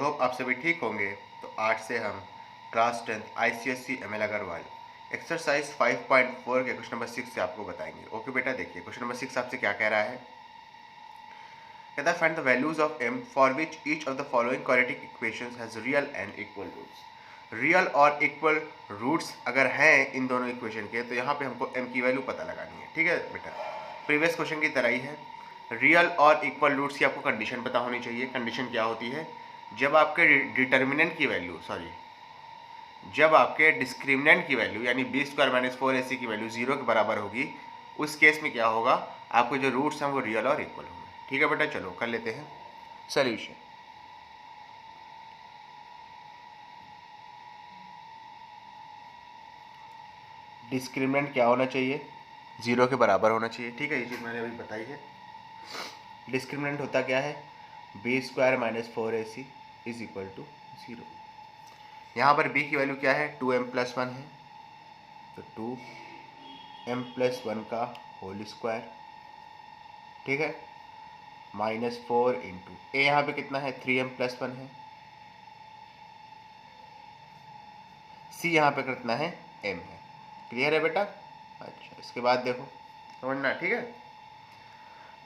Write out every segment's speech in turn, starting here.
Hope आप सभी ठीक होंगे। तो आज से हम class 10th ICSE ML Agarwal exercise 5.4 के क्वेश्चन नंबर 6 से आपको बताएंगे। ओके बेटा, देखिए क्वेश्चन नंबर 6 आपसे क्या कह रहा है। कहता है find the values of m for which each of the following quadratic equations has real and equal roots. Real और इक्वल रूट्स अगर हैं इन दोनों इक्वेशन के, तो यहाँ पे हमको m की वैल्यू पता लगानी है। ठीक है बेटा, प्रीवियस क्वेश्चन की तरह ही है। रियल और इक्वल रूट्स की आपको कंडीशन पता होनी चाहिए। कंडीशन क्या होती है, जब आपके डिटर्मिनेंट की वैल्यू जब आपके डिस्क्रिमिनेंट की वैल्यू यानी बी स्क्वायर माइनस 4ac की वैल्यू 0 के बराबर होगी, उस केस में क्या होगा, आपके जो रूट्स हैं वो रियल और इक्वल होंगे। ठीक है बेटा, चलो कर लेते हैं सॉल्यूशन। डिस्क्रिमिनेंट क्या होना चाहिए, 0 के बराबर होना चाहिए। ठीक है, ये चीज़ मैंने अभी बताई है। डिस्क्रिमिनेंट होता क्या है, b square minus 4ac is equal to 0। यहाँ पर b की वैल्यू क्या है, 2m+1 है, तो 2m+1 का होल स्क्वायर। ठीक है, -4 इंटू ए, यहाँ पे कितना है 3m+1 है, c यहाँ पे कितना है m है। क्लियर है बेटा। अच्छा, इसके बाद देखो समझना। ठीक है,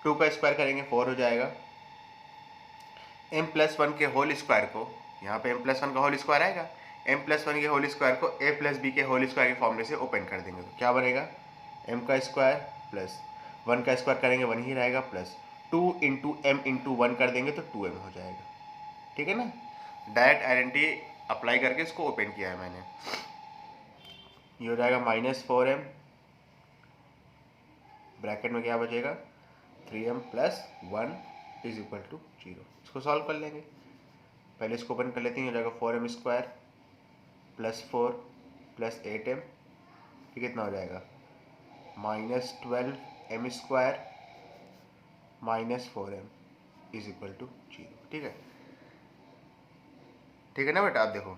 2 का स्क्वायर करेंगे 4 हो जाएगा। m+1 के होल स्क्वायर को, यहाँ पे m+1 का होल स्क्वायर आएगा, m+1 के होल स्क्वायर को a+b के होल स्क्वायर के फॉर्मूले से ओपन कर देंगे, तो क्या बनेगा, m का स्क्वायर प्लस 1 का स्क्वायर करेंगे 1 ही रहेगा, प्लस 2 इंटू m इंटू 1 कर देंगे तो 2m हो जाएगा। ठीक है ना, डायरेक्ट आइडेंटिटी अप्लाई करके इसको ओपन किया है मैंने। ये हो जाएगा -4m, ब्रैकेट में क्या बचेगा 3m+1 इज इक्वल टू 0। इसको सॉल्व कर लेंगे, पहले इसको ओपन कर लेते हैं। हो जाएगा 4m square plus 4 plus 8m, ये कितना हो जाएगा -12m square -4m is equal to 0। ठीक है, ठीक है ना बेटा। आप देखो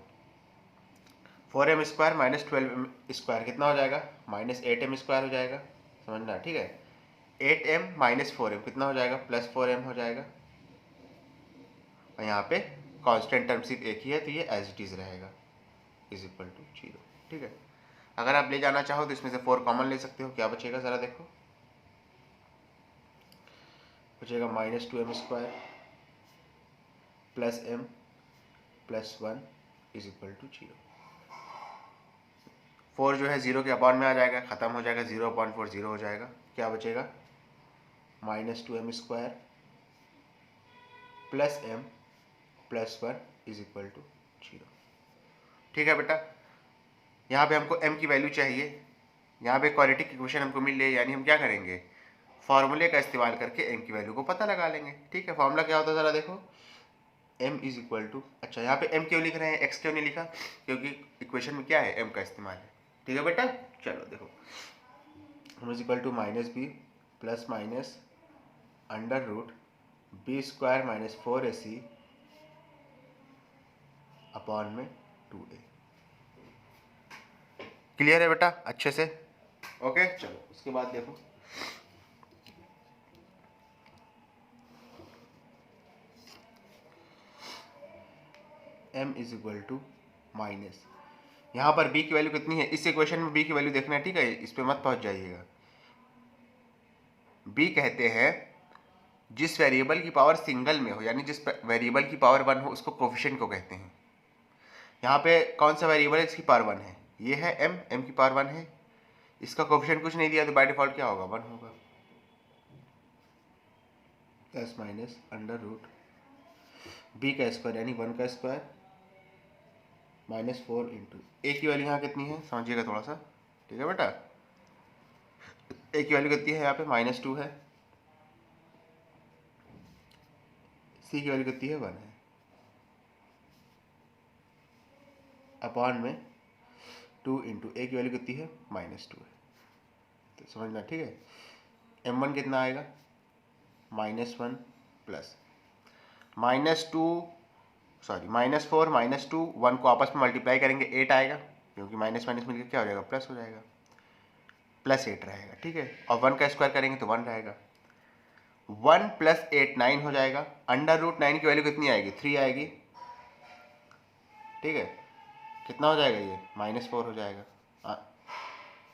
4m स्क्वायर -12m स्क्वायर कितना हो जाएगा, -8m स्क्वायर हो जाएगा, समझना। ठीक है, 8m -4m कितना हो जाएगा, +4m हो जाएगा। और यहाँ पे कांस्टेंट टर्म सिर्फ एक ही है, तो ये एज इट इज रहेगा, इज इक्वल टू 0। ठीक है, अगर आप ले जाना चाहो तो इसमें से 4 कॉमन ले सकते हो। क्या बचेगा ज़रा देखो, बचेगा -2m square plus m plus 1 is equal to 0। 4 जो है 0 के अपॉन में आ जाएगा, ख़त्म हो जाएगा, 0/4 0 हो जाएगा। क्या बचेगा -2m square plus m plus 1 is equal to 0। ठीक है बेटा, यहाँ पे हमको m की वैल्यू चाहिए, यहाँ पे क्वाड्रेटिक इक्वेशन हमको मिल रही है, यानी हम क्या करेंगे, फॉर्मूले का इस्तेमाल करके m की वैल्यू को पता लगा लेंगे। ठीक है, फॉर्मूला क्या होता है ज़रा देखो, m इज इक्वल टू, अच्छा यहाँ पे m क्यों लिख रहे हैं, x क्यों नहीं लिखा, क्योंकि इक्वेशन में क्या है m का इस्तेमाल है। ठीक है बेटा, चलो देखो, m is equal to -b plus minus under root b square -4ac upon में 2a। क्लियर है बेटा अच्छे से। ओके, चलो उसके बाद देखो, m is equal to minus, यहाँ पर b की वैल्यू कितनी है, इस इक्वेशन में b की वैल्यू देखना है। ठीक है, इस पे मत पहुंच जाइएगा। b कहते हैं जिस वेरिएबल की पावर सिंगल में हो, यानी जिस वेरिएबल की पावर 1 हो, उसको कोफिशिएंट को कहते हैं। यहाँ पे कौन सा वेरिएबल है, इसकी पावर 1 है, ये है m की पावर 1 है, इसका कोफिशिएंट कुछ नहीं दिया, तो बाय डिफॉल्ट क्या होगा 1 होगा, plus minus under root b का स्क्वायर यानी 1 का स्क्वायर -4 इंटू ए की वैल्यू यहाँ कितनी है समझिएगा थोड़ा सा। ठीक है बेटा, ए की वैल्यू कितनी है, यहाँ पे -2 है, सी की वैल्यू कितनी है 1 है, अपॉन में 2 इंटू ए की वैल्यू कितनी है -2 है, तो समझना। ठीक है, m1 कितना आएगा -1 प्लस -4 -2 1 को आपस में मल्टीप्लाई करेंगे 8 आएगा, क्योंकि माइनस माइनस मिलकर क्या हो जाएगा प्लस हो जाएगा, +8 रहेगा। ठीक है, और 1 का स्क्वायर करेंगे तो 1 रहेगा, 1 + 8 9 हो जाएगा। अंडर रूट 9 की वैल्यू कितनी आएगी 3 आएगी, ठीक है, कितना हो जाएगा ये -4 हो जाएगा।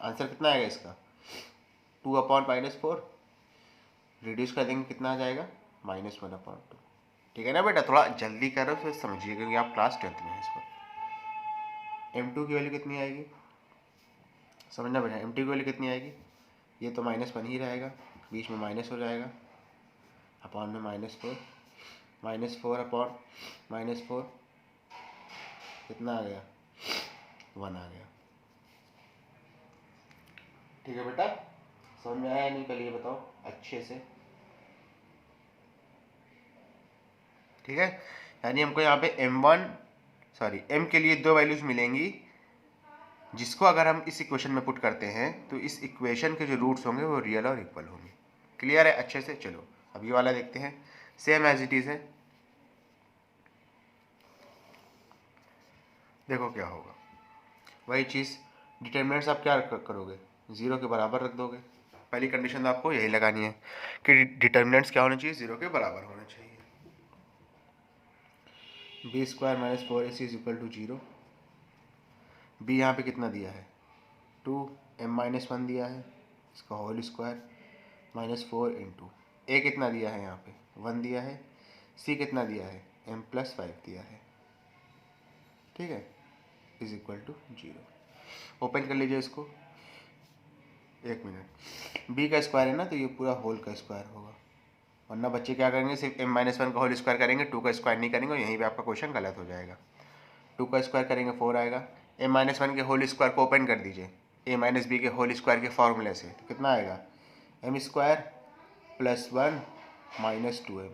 आंसर कितना आएगा इसका 2/-4, रिड्यूस कर देंगे कितना आ जाएगा -1/2। ठीक है ना बेटा, थोड़ा जल्दी करो फिर समझिए क्योंकि आप क्लास 10th में हैं इस पर। m2 की वैल्यू कितनी आएगी समझना बेटा, m2 की वैल्यू कितनी आएगी, ये तो -1 ही रहेगा, बीच में माइनस हो जाएगा, अपॉन में -4, -4/-4 कितना आ गया 1 आ गया। ठीक है बेटा, समझ में आया नहीं पहले ये बताओ अच्छे से। ठीक है, यानी हमको यहाँ पे m के लिए 2 वैल्यूज मिलेंगी, जिसको अगर हम इस इक्वेशन में पुट करते हैं तो इस इक्वेशन के जो रूट्स होंगे वो रियल और इक्वल होंगे। क्लियर है अच्छे से। चलो अब ये वाला देखते हैं, सेम एज इट इज है। देखो क्या होगा, वही चीज़, डिटरमिनेंट्स आप क्या करोगे 0 के बराबर रख दोगे। पहली कंडीशन आपको यही लगानी है कि डिटरमिनेंट्स क्या होने चाहिए, 0 के बराबर होने चाहिए। b² - 4ac = 0। b यहाँ पे कितना दिया है 2m-1 दिया है, इसका होल स्क्वायर -4 इंटू a कितना दिया है यहाँ पे 1 दिया है, c कितना दिया है m+5 दिया है। ठीक है, = 0। ओपन कर लीजिए इसको, 1 मिनट, b का स्क्वायर है ना तो ये पूरा होल का स्क्वायर होगा, वरना बच्चे क्या करेंगे सिर्फ m-1 का होल स्क्वायर करेंगे, 2 का स्क्वायर नहीं करेंगे, यहीं पे आपका क्वेश्चन गलत हो जाएगा। 2 का स्क्वायर करेंगे 4 आएगा, m-1 के होल स्क्वायर को ओपन कर दीजिए a - b के होल स्क्वायर के फॉर्मूले से, तो कितना आएगा m² + 1 - 2m।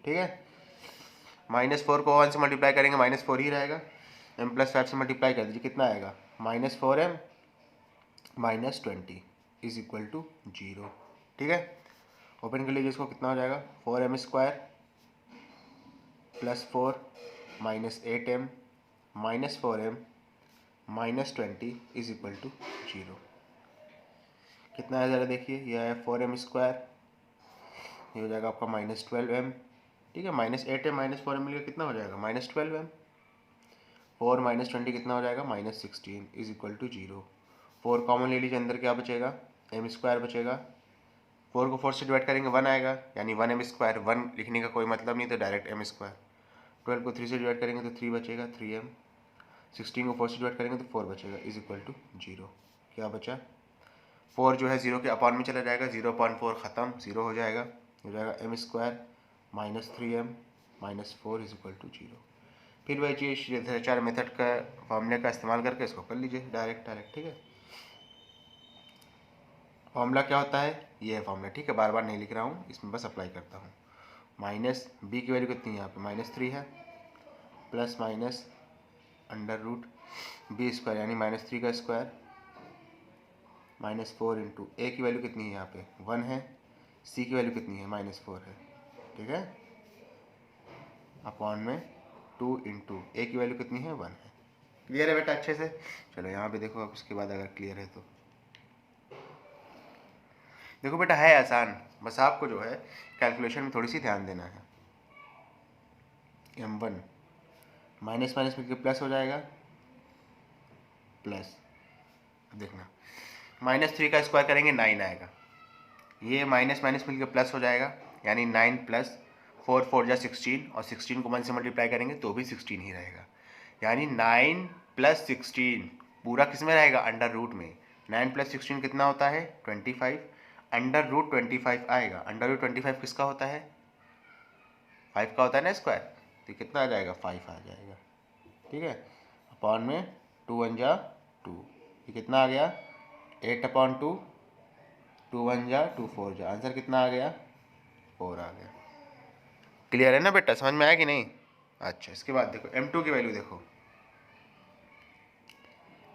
ठीक है, -4 को 1 से मल्टीप्लाई करेंगे -4 ही रहेगा, m+5 से मल्टीप्लाई कर दीजिए कितना आएगा -4m - 20 = 0। ठीक है, ओपन कर लीजिए इसको, कितना हो जाएगा 4m² + 4 -8m - 4m - 20 = 0। कितना है ज़रा देखिए, यह है 4m², ये हो जाएगा आपका -12m। ठीक है, -8m - 4m मिलकर कितना हो जाएगा -12m, 4 - 20 कितना हो जाएगा -16 = 0। 4 कॉमन ले लीजिए, अंदर क्या बचेगा m² बचेगा, 4 को 4 से डिवाइड करेंगे 1 आएगा, यानी 1m², 1 लिखने का कोई मतलब नहीं तो डायरेक्ट m²। 12 को 3 से डिवाइड करेंगे तो 3 बचेगा 3m, 16 को 4 से डिवाइड करेंगे तो 4 बचेगा = 0। क्या बचा 4 जो है 0 के अपॉन में चला जाएगा, 0/4 ख़त्म, 0 हो जाएगा m² - 3m - 4 = 0। फिर वही चीज़ श्रीधराचार्य मेथड का फॉर्मूले का इस्तेमाल करके इसको कर लीजिए डायरेक्ट। ठीक है, फॉर्मूला क्या होता है, ये है फॉर्मूला। ठीक है, बार बार नहीं लिख रहा हूँ, इसमें बस अप्लाई करता हूँ। b की वैल्यू कितनी है यहाँ पे -3 है, प्लस माइनस √b² यानी -3 का स्क्वायर -4 इंटू a की वैल्यू कितनी है यहाँ पे 1 है, c की वैल्यू कितनी है -4 है। ठीक है, अपॉन में 2 इंटू a की वैल्यू कितनी है 1 है। क्लियर है बेटा अच्छे से। चलो यहाँ पे देखो, अब इसके बाद अगर क्लियर है तो देखो बेटा, है आसान, बस आपको जो है कैलकुलेशन में थोड़ी सी ध्यान देना है। m1 माइनस माइनस मिलकर प्लस हो जाएगा, प्लस देखना -3 का स्क्वायर करेंगे 9 आएगा, ये माइनस माइनस मिलकर प्लस हो जाएगा, यानी 9 + 4 4 जा 16, और 16 को 1 से मल्टीप्लाई करेंगे तो भी 16 ही रहेगा, यानी 9 + 16 पूरा किस में रहेगा अंडर रूट में। 9 + 16 कितना होता है 25, √25 आएगा। √25 किसका होता है 5 का होता है ना स्क्वायर, तो कितना आ जाएगा 5 आ जाएगा। ठीक है, अपॉन में 2 1 जा 2, ये कितना आ गया 8/2, 2 1 जा 2 4 जा, आंसर कितना आ गया 4 आ गया। क्लियर है ना बेटा, समझ में आया कि नहीं। अच्छा, इसके बाद देखो m2 की वैल्यू देखो,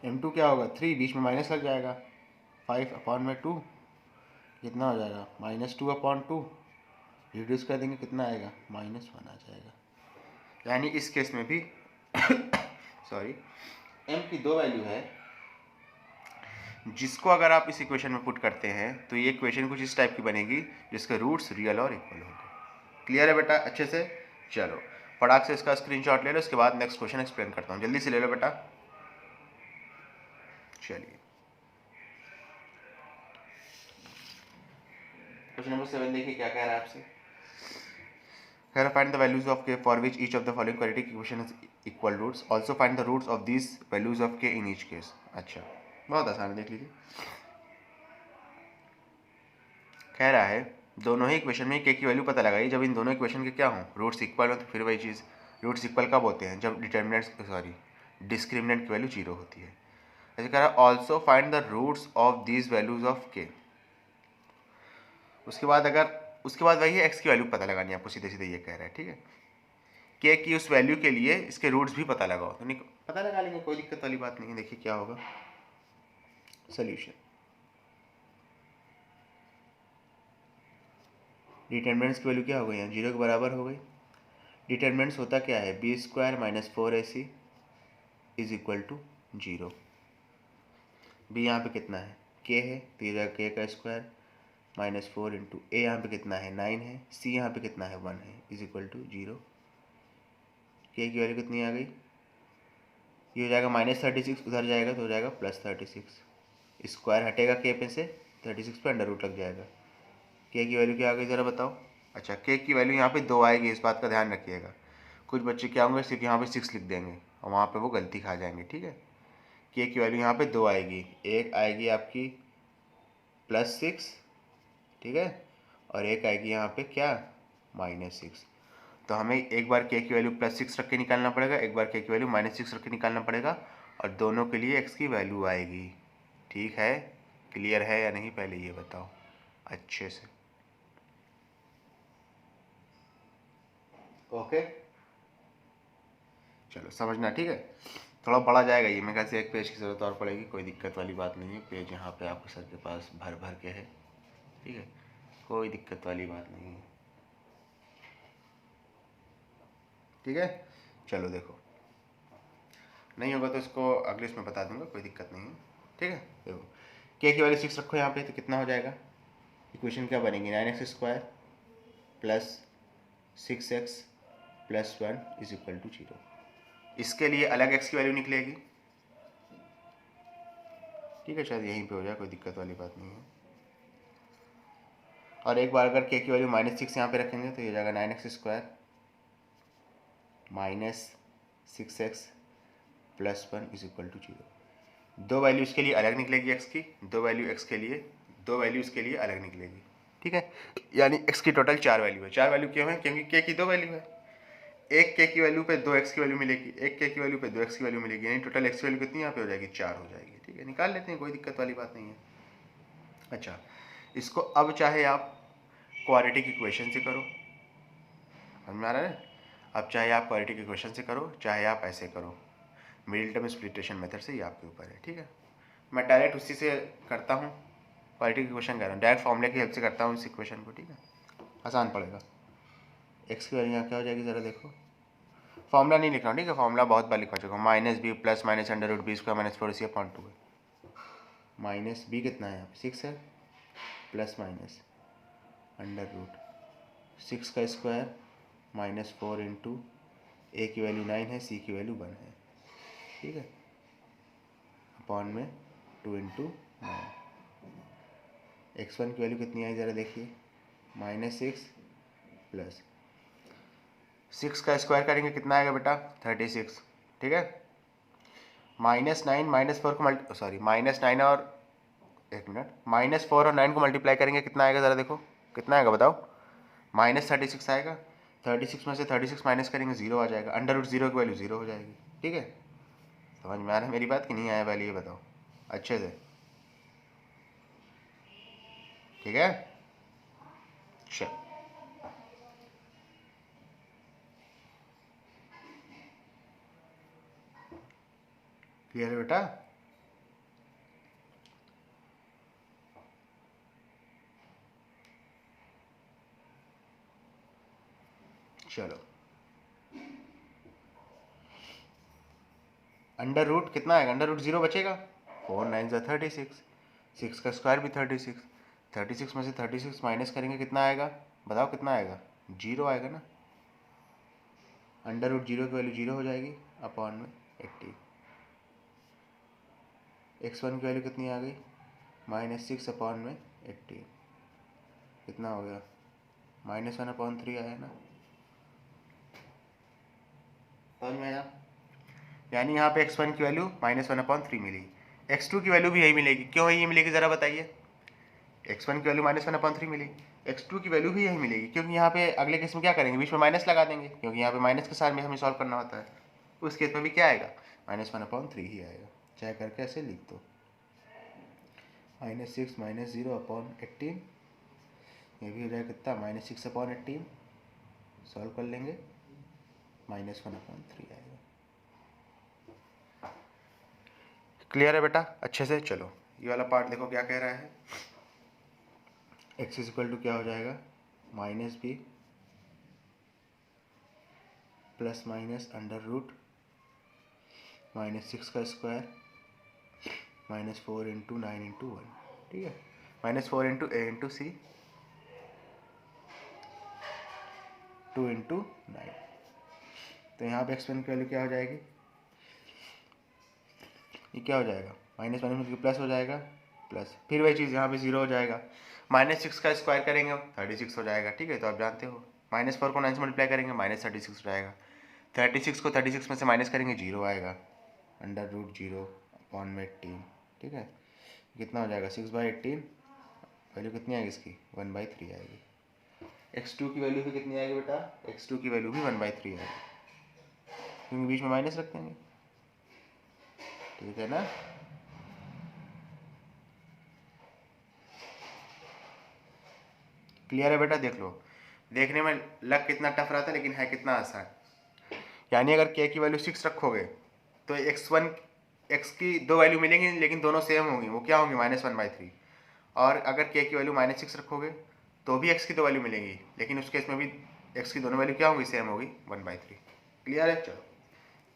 m2 क्या होगा 3, बीच में माइनस लग जाएगा, 5/2 कितना हो जाएगा -2/2, रिड्यूस कर देंगे कितना आएगा -1 आ जाएगा। यानी इस केस में भी सॉरी m की 2 वैल्यू है, जिसको अगर आप इस इक्वेशन में पुट करते हैं तो ये इक्वेशन कुछ इस टाइप की बनेगी जिसके रूट्स रियल और इक्वल होंगे। क्लियर है बेटा अच्छे से। चलो फटाक से इसका स्क्रीनशॉट ले लो, उसके बाद नेक्स्ट क्वेश्चन एक्सप्लेन करता हूँ। जल्दी से ले लो बेटा। चलिए क्वेश्चन नंबर 7 देखिए क्या कह रहा है आपसे। Here find the values of k for which each of the following quadratic equation is equal roots. Also find the roots of these values of k in each case. अच्छा, बहुत आसान है, देख लीजिए। कह रहा है दोनों ही इक्वेशन में k की वैल्यू पता लगाइए जब इन दोनों इक्वेशन के क्या हों, रूट्स इक्वल हो। तो फिर वही चीज़, रूट्स इक्वल कब होते हैं, जब डिस्क्रिमिनेंट की वैल्यू 0 होती है। ऐसे कह रहा है also find the roots of these values of k। उसके बाद वही है x की वैल्यू पता लगानी है आपको, सीधे सीधे ये कह रहा है, ठीक है। k की उस वैल्यू के लिए इसके रूट्स भी पता लगाओ, तो नहीं पता लगा लेंगे, कोई दिक्कत वाली बात नहीं है। देखिए क्या होगा सोल्यूशन। डिटरमिनेंट्स की वैल्यू क्या हो गई, यहाँ 0 के बराबर हो गई। डिटरमिनेंट्स होता क्या है, b² - 4ac is equal to 0। b यहाँ पे कितना है, k है, तो ये k का स्क्वायर -4 इंटू a यहाँ पे कितना है 9 है, c यहाँ पे कितना है 1 है, इज इक्वल टू 0। k की वैल्यू कितनी आ गई, ये हो जाएगा -36, उधर जाएगा तो हो जाएगा +36। स्क्वायर हटेगा k पे से, 36 पे अंडर रूट लग जाएगा। k की वैल्यू क्या आ गई ज़रा बताओ। अच्छा, k की वैल्यू यहाँ पे 2 आएगी, इस बात का ध्यान रखिएगा। कुछ बच्चे क्या होंगे सिर्फ यहाँ पे 6 लिख देंगे और वहाँ पे वो गलती खा जाएंगे, ठीक है। k की वैल्यू यहाँ पे 2 आएगी, एक आएगी आपकी +6, ठीक है, और एक आएगी यहाँ पे क्या -6। तो हमें एक बार k की वैल्यू +6 रख के निकालना पड़ेगा, एक बार k की वैल्यू -6 रख के निकालना पड़ेगा, और दोनों के लिए x की वैल्यू आएगी। ठीक है, क्लियर है या नहीं पहले ये बताओ अच्छे से। ओके चलो समझना, ठीक है। थोड़ा बड़ा जाएगा ये, मेरे ख्याल से एक पेज की ज़रूरत और पड़ेगी, कोई दिक्कत वाली बात नहीं है। पेज यहाँ पे आपके सर के पास भर भर के है, ठीक है, कोई दिक्कत वाली बात नहीं है, ठीक है। चलो देखो, नहीं होगा तो इसको अगले इसमें बता दूंगा, कोई दिक्कत नहीं है, ठीक है। देखो k की वैल्यू 6 रखो यहाँ पे, तो कितना हो जाएगा, इक्वेशन क्या बनेगी, 9x² plus 6x plus 1 is equal to 0। इसके लिए अलग x की वैल्यू निकलेगी, ठीक है, शायद यहीं पे हो जाए, कोई दिक्कत वाली बात नहीं है। और एक बार अगर k की वैल्यू -6 यहाँ पे रखेंगे तो ये जाएगा 9x² -6x plus 1 is equal to 0। दो वैल्यू इसके लिए अलग निकलेगी x की, दो वैल्यू इसके लिए अलग निकलेगी, ठीक है। यानी x की टोटल 4 वैल्यू है। 4 वैल्यू क्यों है, क्योंकि k की 2 वैल्यू है। एक k की वैल्यू पे 2x की वैल्यू मिलेगी, एक k की वैल्यू पे 2x की वैल्यू मिलेगी, यानी टोटल x की वैल्यू कितनी यहाँ पे हो जाएगी, 4 हो जाएगी, ठीक है। निकाल लेते हैं, कोई दिक्कत वाली बात नहीं है। अच्छा, इसको अब चाहे आप क्वाड्रेटिक इक्वेशन से करो, समझ में आ रहा है। अब चाहे आप क्वाड्रेटिक इक्वेशन से करो, चाहे आप ऐसे करो, मिडिल टर्म स्प्लिटेशन मेथड से, ये आपके ऊपर है, ठीक है। मैं डायरेक्ट उसी से करता हूँ, क्वाड्रेटिक इक्वेशन कर रहा हूँ, डायरेक्ट फॉर्मूले की हेल्प से करता हूँ इस इक्वेशन को, ठीक है, आसान पड़ेगा। एक्स की वैल्यू यहाँ क्या हो जाएगी ज़रा देखो, फॉर्मूला नहीं लिख रहा हूँ, ठीक है, फॉर्मूला बहुत बार लिखा चुका हूँ, -b plus minus √b² - 4ac/2 है। -b कितना है यहाँ पे 6 है, प्लस माइनस √6 का स्क्वायर -4 इंटू a की वैल्यू 9 है, c की वैल्यू 1 है, ठीक है, अपॉन में 2 इंटू 9। x1 की वैल्यू कितनी आई ज़रा देखिए, -6 प्लस 6 का स्क्वायर करेंगे कितना आएगा बेटा 36, ठीक है। -9 -4 को -9 और -4 और 9 को मल्टीप्लाई करेंगे कितना आएगा ज़रा देखो, कितना आएगा बताओ, -36 आएगा। 36 में से 36 माइनस करेंगे 0 आ जाएगा, √0 की वैल्यू 0 हो जाएगी, ठीक है। समझ में आ रहा है मेरी बात कि नहीं आया, पहले ये बताओ अच्छे से, ठीक है। चल क्लियर है बेटा। चलो अंडर रूट कितना आएगा, √0 बचेगा, 4 9 36, 6 का स्क्वायर भी 36, 36 में से 36 माइनस करेंगे कितना आएगा बताओ, कितना आएगा 0 आएगा ना, अंडर रूट जीरो की वैल्यू जीरो हो जाएगी अपॉन में 80। x1 की वैल्यू कितनी आ गई -6 अपॉन में 80, कितना हो गया -1/3 आया ना, समझ में आया। यानी यहाँ पे x1 की वैल्यू -1/3 मिली, x2 की वैल्यू भी यही मिलेगी। क्यों यही मिलेगी ज़रा बताइए। x1 की वैल्यू -1/3 मिली, x2 की वैल्यू भी यही मिलेगी, क्योंकि यहाँ पे अगले केस में क्या करेंगे, बीच में माइनस लगा देंगे, क्योंकि यहाँ पे माइनस के साथ में हमें सॉल्व करना होता है। उस केस में भी क्या आएगा -1/3 ही आएगा, चाहे करके ऐसे लिख दो। -6 -0/18, ये भी हो जाएगा कितना -6/18, सॉल्व कर लेंगे -1/3 आएगा। क्लियर है बेटा अच्छे से। चलो ये वाला पार्ट देखो क्या कह रहा है। x इक्वल टू क्या हो जाएगा -b plus minus under root -6 का स्क्वायर -4 × 9 × 1, ठीक है, -4 × a × c 2 × 9। तो यहाँ पे x1 की वैल्यू क्या हो जाएगी, ये क्या हो जाएगा -1 प्लस हो जाएगा, प्लस फिर वही चीज़ यहाँ पे 0 हो जाएगा। -6 का स्क्वायर करेंगे 36 हो जाएगा, ठीक है, तो आप जानते हो। -4 को 9 से मल्टीप्लाई करेंगे -36 हो जाएगा। 36 को 36 में से माइनस करेंगे 0 आएगा, अंडर रूट 0 अपॉन में 18, ठीक है, कितना हो जाएगा 6/18, वैल्यू कितनी आएगी इसकी 1/3 आएगी। x2 की वैल्यू भी कितनी आएगी बेटा, x2 की वैल्यू भी 1/3 आएगी, क्योंकि बीच में माइनस रख देंगे, ठीक है ना। क्लियर है बेटा। देख लो, देखने में लग कितना टफ रहा था लेकिन है कितना आसान। यानी अगर k की वैल्यू 6 रखोगे तो x की दो वैल्यू मिलेंगी लेकिन दोनों सेम होंगी, वो क्या होंगी -1/3। और अगर k की वैल्यू -6 रखोगे तो भी x की दो वैल्यू मिलेंगी, लेकिन उस केस में भी x की दोनों वैल्यू क्या होंगी, सेम होगी 1/3। क्लियर है। चलो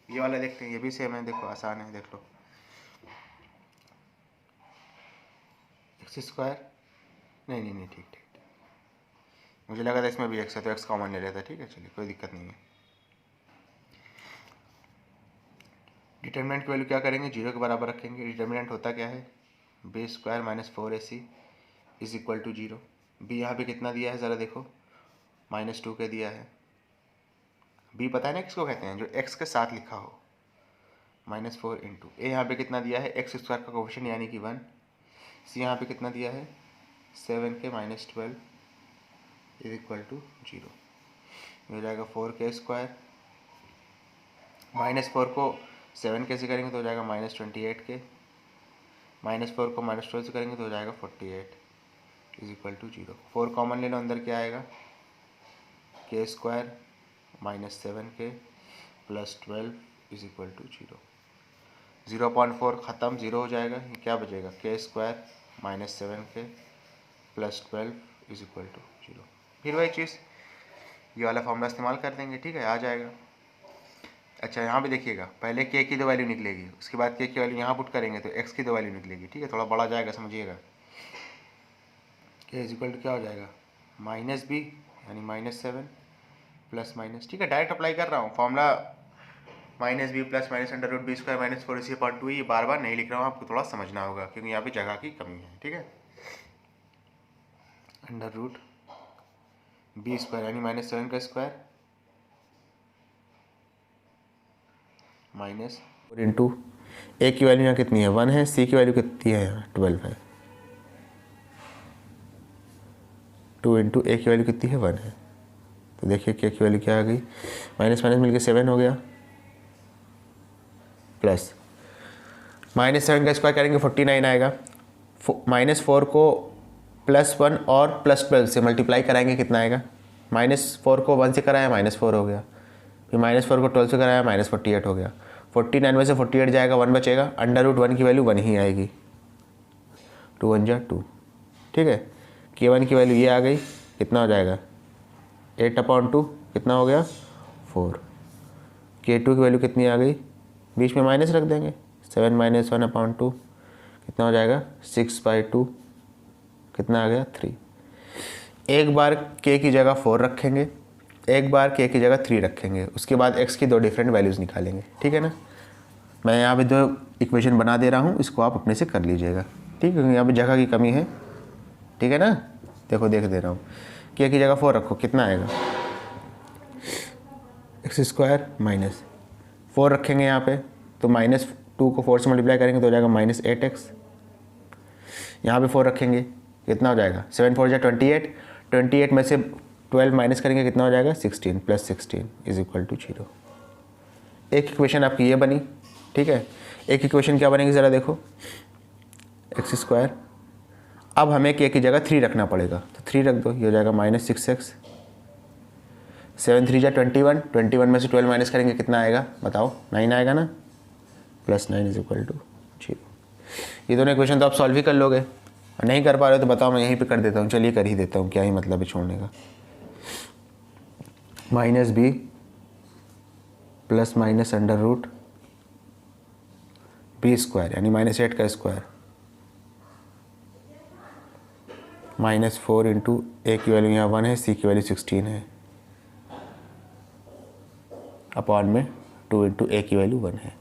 ये वाला देखते हैं, ये भी सेम है, देखो आसान है, देख लो। x², नहीं ठीक, मुझे लगा था इसमें भी x है तो x कॉमन ले लेता, ठीक है, चलिए कोई दिक्कत नहीं है। डिटर्मिनेंट की वैल्यू क्या करेंगे, 0 के बराबर रखेंगे। डिटर्मिनेंट होता क्या है, b² - 4ac is equal to 0। b यहाँ पे कितना दिया है ज़रा देखो, -2 के दिया है। b पता है ना किसको कहते हैं, जो x के साथ लिखा हो, -4 × a यहाँ पे कितना दिया है x² का कोफिशिएंट यानी कि 1। c यहाँ पे कितना दिया है 7 के -12 इज इक्वल टू 0। हो जाएगा 4k², -4 को 7 के से करेंगे तो हो जाएगा -28 के, -4 को -12 से करेंगे तो हो जाएगा 48 इज इक्वल टू 0। 4 कॉमन ले लो, अंदर क्या आएगा k² -7 के प्लस 12 इज इक्वल टू 0। 0/4 ख़त्म, 0 हो जाएगा, ये क्या बचेगा k² -7 के प्लस 12 इज इक्वल टू 0। फिर वही चीज़, ये वाला फॉर्मूला इस्तेमाल कर देंगे, ठीक है, आ जाएगा। अच्छा यहाँ पे देखिएगा, पहले k की दो वैल्यू निकलेगी, उसके बाद k की वैल्यू यहाँ पुट करेंगे तो x की दो वैल्यू निकलेगी, ठीक है, थोड़ा बड़ा जाएगा समझिएगा। k इज इक्वल टू क्या हो जाएगा -b यानी -7 प्लस माइनस, ठीक है, डायरेक्ट अप्लाई कर रहा हूँ formula, -b plus minus under root b² -4ac/2, ये बार बार नहीं लिख रहा हूँ, आपको थोड़ा समझना होगा क्योंकि यहाँ पे जगह की कमी है, ठीक है। अंडर रूट b² यानी -7 का स्क्वायर -4 × a की वैल्यू यहाँ कितनी है 1 है, c की वैल्यू कितनी है यहाँ 12 है, 2 × a की वैल्यू कितनी है 1 है। तो देखिए k की वैल्यू क्या आ गई, माइनस माइनस मिलकर 7 हो गया, प्लस -7 का स्क्वायर करेंगे 49 आएगा, -4 को +1 और +12 से मल्टीप्लाई कराएंगे कितना आएगा, -4 को 1 से कराया -4 हो गया, फिर -4 को 12 से कराया -48 हो गया, 49 में से 48 जाएगा 1 बचेगा, अंडर रूट 1 की वैल्यू 1 ही आएगी, 2 × 1 = 2, ठीक है। k1 की वैल्यू ये आ गई, कितना हो जाएगा 8/2 कितना हो गया 4। k2 की वैल्यू कितनी आ गई, बीच में माइनस रख देंगे, 7 - 1/2 कितना हो जाएगा 6/2 कितना आ गया 3। एक बार k की जगह 4 रखेंगे, एक बार के की जगह 3 रखेंगे, उसके बाद x की 2 डिफरेंट वैल्यूज़ निकालेंगे, ठीक है ना। मैं यहाँ पे 2 इक्वेशन बना दे रहा हूँ, इसको आप अपने से कर लीजिएगा, ठीक है, क्योंकि यहाँ पे जगह की कमी है, ठीक है ना। देखो देख दे रहा हूँ, के की जगह 4 रखो, कितना आएगा x² माइनस 4 रखेंगे यहाँ पे, तो -2 को 4 से मल्टीप्लाई करेंगे तो हो जाएगा -8x। यहाँ पे 4 रखेंगे, कितना हो जाएगा 7 4 जा 28, 28 में से 12 माइनस करेंगे, कितना हो जाएगा 16 + 16 = 0। एक इक्वेशन आपकी ये बनी, ठीक है। एक इक्वेशन क्या बनेगी ज़रा देखो, x²। अब हमें के की जगह 3 रखना पड़ेगा, तो 3 रख दो, ये हो जाएगा -6x। 7 3 जा 21, 21 में से 12 माइनस करेंगे, कितना आएगा बताओ, 9 आएगा ना, +9 = 0। ये दोनों इक्वेशन तो आप सॉल्व ही कर लोगे, और नहीं कर पा रहे हो तो बताओ, मैं यहीं पे कर देता हूँ, चलिए कर ही देता हूँ, क्या ही मतलब है छोड़ने का। -b + अंडर रूट b² यानी -8 का स्क्वायर, -4 इंटू a की वैल्यू यहाँ 1 है, c की वैल्यू 16 है, अपॉन में 2 इंटू a की वैल्यू 1 है।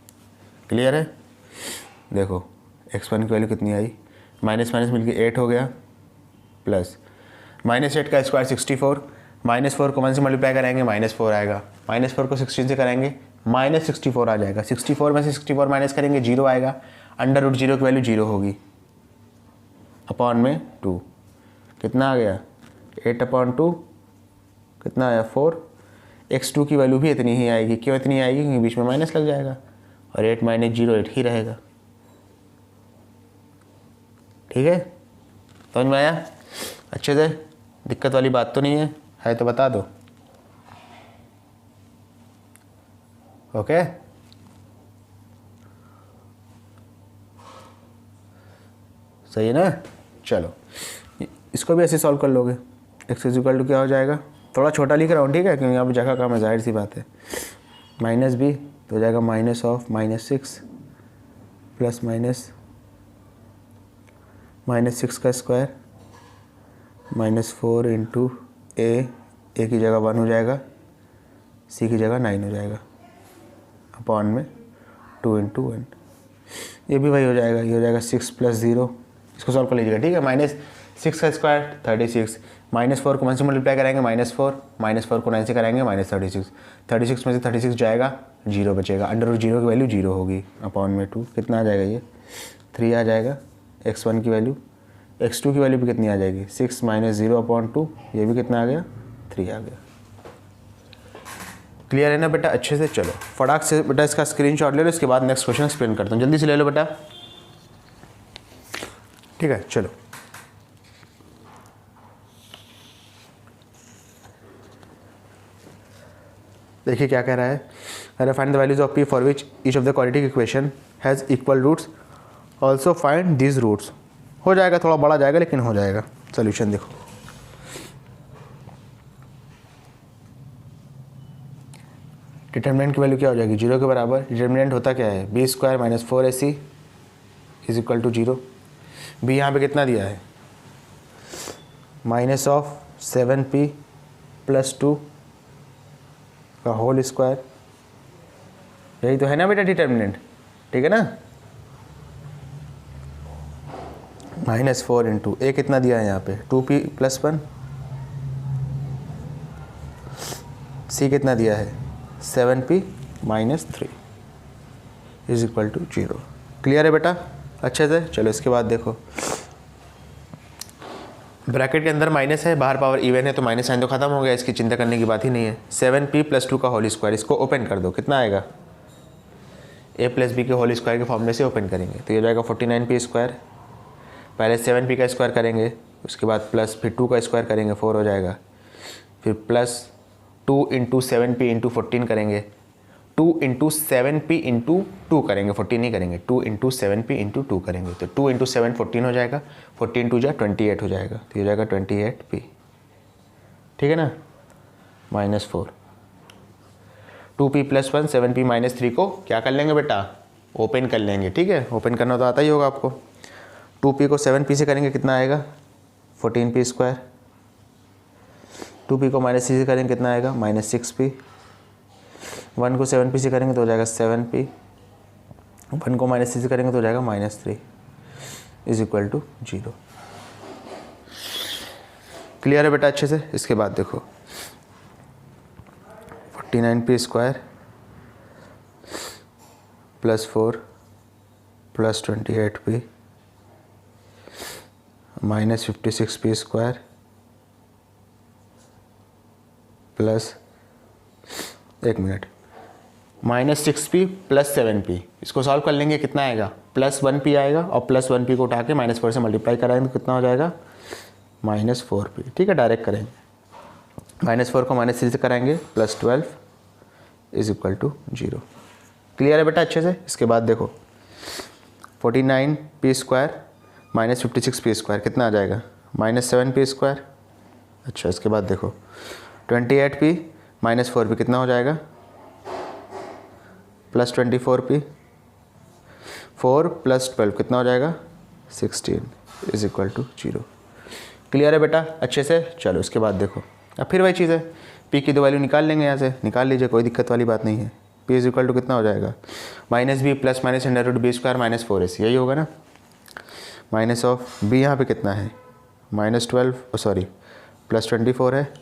क्लियर है। देखो x1 की वैल्यू कितनी आई, माइनस माइनस मिलके 8 हो गया, प्लस -8 का स्क्वायर 64, -4 को 1 से मल्टीप्लाई करेंगे -4 आएगा, -4 को 16 से करेंगे -64 आ जाएगा, 64 में से 64 माइनस करेंगे 0 आएगा, अंडर रूट 0 की वैल्यू 0 होगी, अपॉन में 2, कितना आ गया 8/2, कितना आया 4। x2 की वैल्यू भी इतनी ही आएगी, क्यों इतनी आएगी, क्योंकि बीच में माइनस लग जाएगा, और 8 - 0 8 ही रहेगा, ठीक है। समझ में आया अच्छे से, दिक्कत वाली बात तो नहीं है तो बता दो, ओके। सही है ना, चलो इसको भी ऐसे सॉल्व कर लोगे। x = क्या हो जाएगा, थोड़ा छोटा लिख रहा हूँ, ठीक है, क्योंकि यहाँ पे जगह कम है, जाहिर सी बात है। -b तो हो जाएगा -6 प्लस -6 का स्क्वायर, -4 इंटू a की जगह 1 हो जाएगा, c की जगह 9 हो जाएगा, अपॉन में 2 इंटू 1, ये भी वही हो जाएगा, ये हो जाएगा 6 + 0, इसको सॉल्व कर लीजिएगा, ठीक है। -6 का स्क्वायर 36, -4 को 1 से मल्टीप्लाई करेंगे -4 को 9 से करेंगे -36, 36 में से 36 जाएगा, 0 बचेगा, अंडर रूट 0 की वैल्यू 0 होगी, अपॉन में 2, कितना आ जाएगा ये 3 आ जाएगा। x1 की वैल्यू, x2 की वैल्यू भी कितनी आ जाएगी 6 - 0/2, ये भी कितना आ गया 3 आ गया। क्लियर है ना बेटा अच्छे से। चलो फटाक से बेटा इसका स्क्रीनशॉट ले लो, इसके बाद नेक्स्ट क्वेश्चन एक्सप्लेन करता हूँ, जल्दी से ले लो बेटा, ठीक है। चलो देखिए क्या कह रहा है, अरे find the values of p for which each of the quadratic equation has equal roots, also find this roots. हो जाएगा, थोड़ा बड़ा जाएगा लेकिन हो जाएगा। सोल्यूशन देखो, डिटर्मिनेंट की वैल्यू क्या हो जाएगी 0 के बराबर। डिटर्मिनेंट होता क्या है b² - 4ac = 0। b यहाँ पे कितना दिया है -7p + 2 का होल स्क्वायर, यही तो है ना बेटा डिटर्मिनेंट, ठीक है ना। -4 इंटू a कितना दिया है यहाँ पे 2p + 1, c कितना दिया है 7p - 3 = 0। क्लियर है बेटा अच्छे से। चलो इसके बाद देखो, ब्रैकेट के अंदर माइनस है, बाहर पावर इवन है, तो माइनस साइन तो खत्म हो गया, इसकी चिंता करने की बात ही नहीं है। 7p + 2 का होल स्क्वायर, इसको ओपन कर दो, कितना आएगा a + b के होल स्क्वायर के फॉर्मूले से ओपन करेंगे तो ये जाएगा 49p²। पहले 7p का स्क्वायर करेंगे, उसके बाद प्लस फिर 2 का स्क्वायर करेंगे 4 हो जाएगा, फिर प्लस 2 × 7p × 14 करेंगे, 2 × 7p × 2 करेंगे, 14 नहीं करेंगे, 2 × 7p × 2 करेंगे, तो 2 × 7 14 हो जाएगा, 14 2 जा 28 हो जाएगा, तो ये जाएगा 28p, ठीक है ना। -4 2p + 1 7p - 3 को क्या कर लेंगे बेटा ओपन कर लेंगे, ठीक है। ओपन करना तो आता ही होगा आपको। 2p को 7p से करेंगे, कितना आएगा 14p²। 2p को -3 से करेंगे कितना आएगा -6p, 1 को 7p से करेंगे तो हो जाएगा 7p, 1 को -3 से करेंगे तो हो जाएगा -3 इज इक्वल टू 0। क्लियर है बेटा अच्छे से। इसके बाद देखो 49p square +4 + 28p -56p square plus -6p + 7p, इसको सॉल्व कर लेंगे कितना आएगा +1p आएगा और +1p को उठा के -4 से मल्टीप्लाई कराएंगे तो कितना हो जाएगा -4p। ठीक है, डायरेक्ट करेंगे, -4 को -3 से कराएंगे +12 इज इक्वल टू 0। क्लियर है बेटा अच्छे से। इसके बाद देखो 49p स्क्वायर -56p स्क्वायर कितना आ जाएगा -7p स्क्वायर। अच्छा, इसके बाद देखो 28p -4p कितना हो जाएगा +24p, 4 + 12 कितना हो जाएगा 16 इज इक्वल टू 0। क्लियर है बेटा अच्छे से। चलो इसके बाद देखो, अब फिर वही चीज़ है, p की दो वैल्यू निकाल लेंगे, यहाँ से निकाल लीजिए, कोई दिक्कत वाली बात नहीं है। p इज इक्वल टू कितना हो जाएगा -b + -√b स्क्वायर -4ac, यही होगा ना। माइनस ऑफ b यहाँ पे कितना है -12 सॉरी +24 है,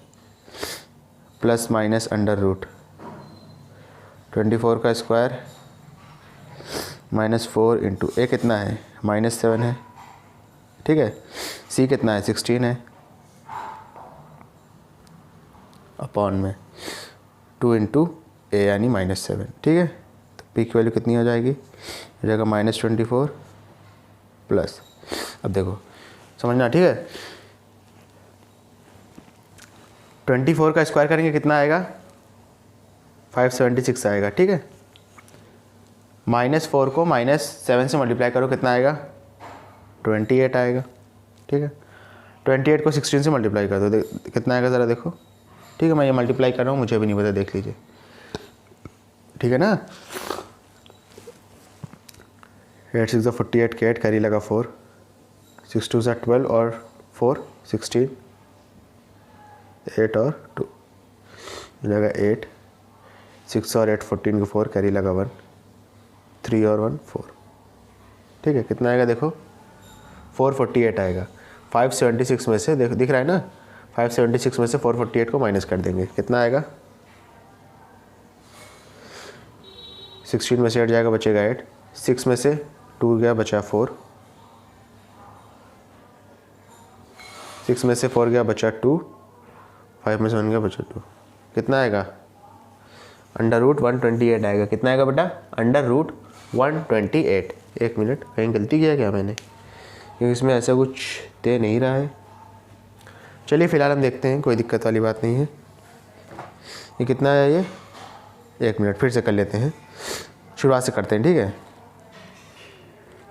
प्लस माइनस √24 का स्क्वायर -4 इंटू a कितना है -7 है। ठीक है, c कितना है 16 है, अपॉन में 2 इंटू a यानी -7। ठीक है, तो p की वैल्यू कितनी हो जाएगी, हो जाएगा -24 प्लस, अब देखो समझना ठीक है, 24 का स्क्वायर करेंगे कितना आएगा 576 आएगा। ठीक है, -4 को -7 से मल्टीप्लाई करो कितना आएगा 28 आएगा। ठीक है, 28 को 16 से मल्टीप्लाई कर दो कितना आएगा ज़रा देखो। ठीक है, मैं ये मल्टीप्लाई कर रहा हूँ, मुझे भी नहीं पता, देख लीजिए। ठीक है ना, 8 6 48 के 8 कैरी लगा 4, 6 2 12 और 4 16, 8 और 2 लगा 8, 6 और 8 14 को 4 कैरी लगा 1, 3 और 1 4। ठीक है, कितना आएगा देखो 448 आएगा। 576 में से देखो दिख रहा है ना, 576 में से 448 को माइनस कर देंगे कितना आएगा 16 में से 8 जाएगा बचेगा 8, 6 में से 2 गया बचा 4, 6 में से 4 गया बचा 2, 5 में से 1 गया बचा 2, कितना आएगा √128 आएगा। कितना आएगा बेटा √128। एक मिनट, कहीं गलती किया क्या मैंने, क्योंकि इसमें ऐसा कुछ दे नहीं रहा है। चलिए फ़िलहाल हम देखते हैं, कोई दिक्कत वाली बात नहीं है। ये कितना है ये, एक मिनट फिर से कर लेते हैं, शुरुआत से करते हैं। ठीक है,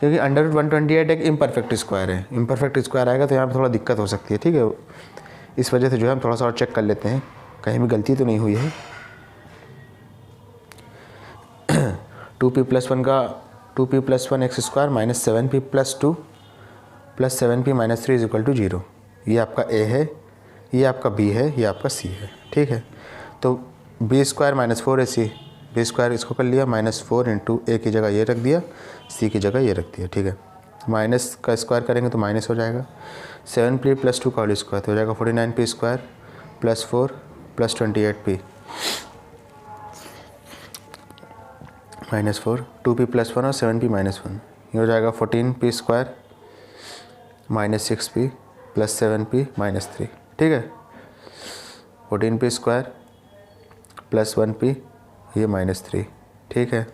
क्योंकि √128 एक इम्परफेक्ट स्क्वायर है, इम्परफेक्ट स्क्वायर आएगा तो यहाँ पर थोड़ा दिक्कत हो सकती है। ठीक है, इस वजह से जो है हम थोड़ा सा और चेक कर लेते हैं कहीं भी गलती तो नहीं हुई है। 2p + 1 का 2p + 1 x square -7p + 2 + 7p - 3 is equal to 0। ये आपका a है, ये आपका b है, ये आपका c है। ठीक है, तो b square -4ac, b square इसको कर लिया, -4 इंटू a की जगह ये रख दिया, c की जगह ये रख दिया। ठीक है, माइनस का स्क्वायर करेंगे तो माइनस हो जाएगा, 7p + 2 का होल स्क्वायर तो हो जाएगा 49p स्क्वायर +4 + 28p -4, 2p + 1 और 7p - 1, ये हो जाएगा 14p स्क्वायर -6p + 7p - 3। ठीक है, 14p स्क्वायर + 1p ये -3। ठीक है,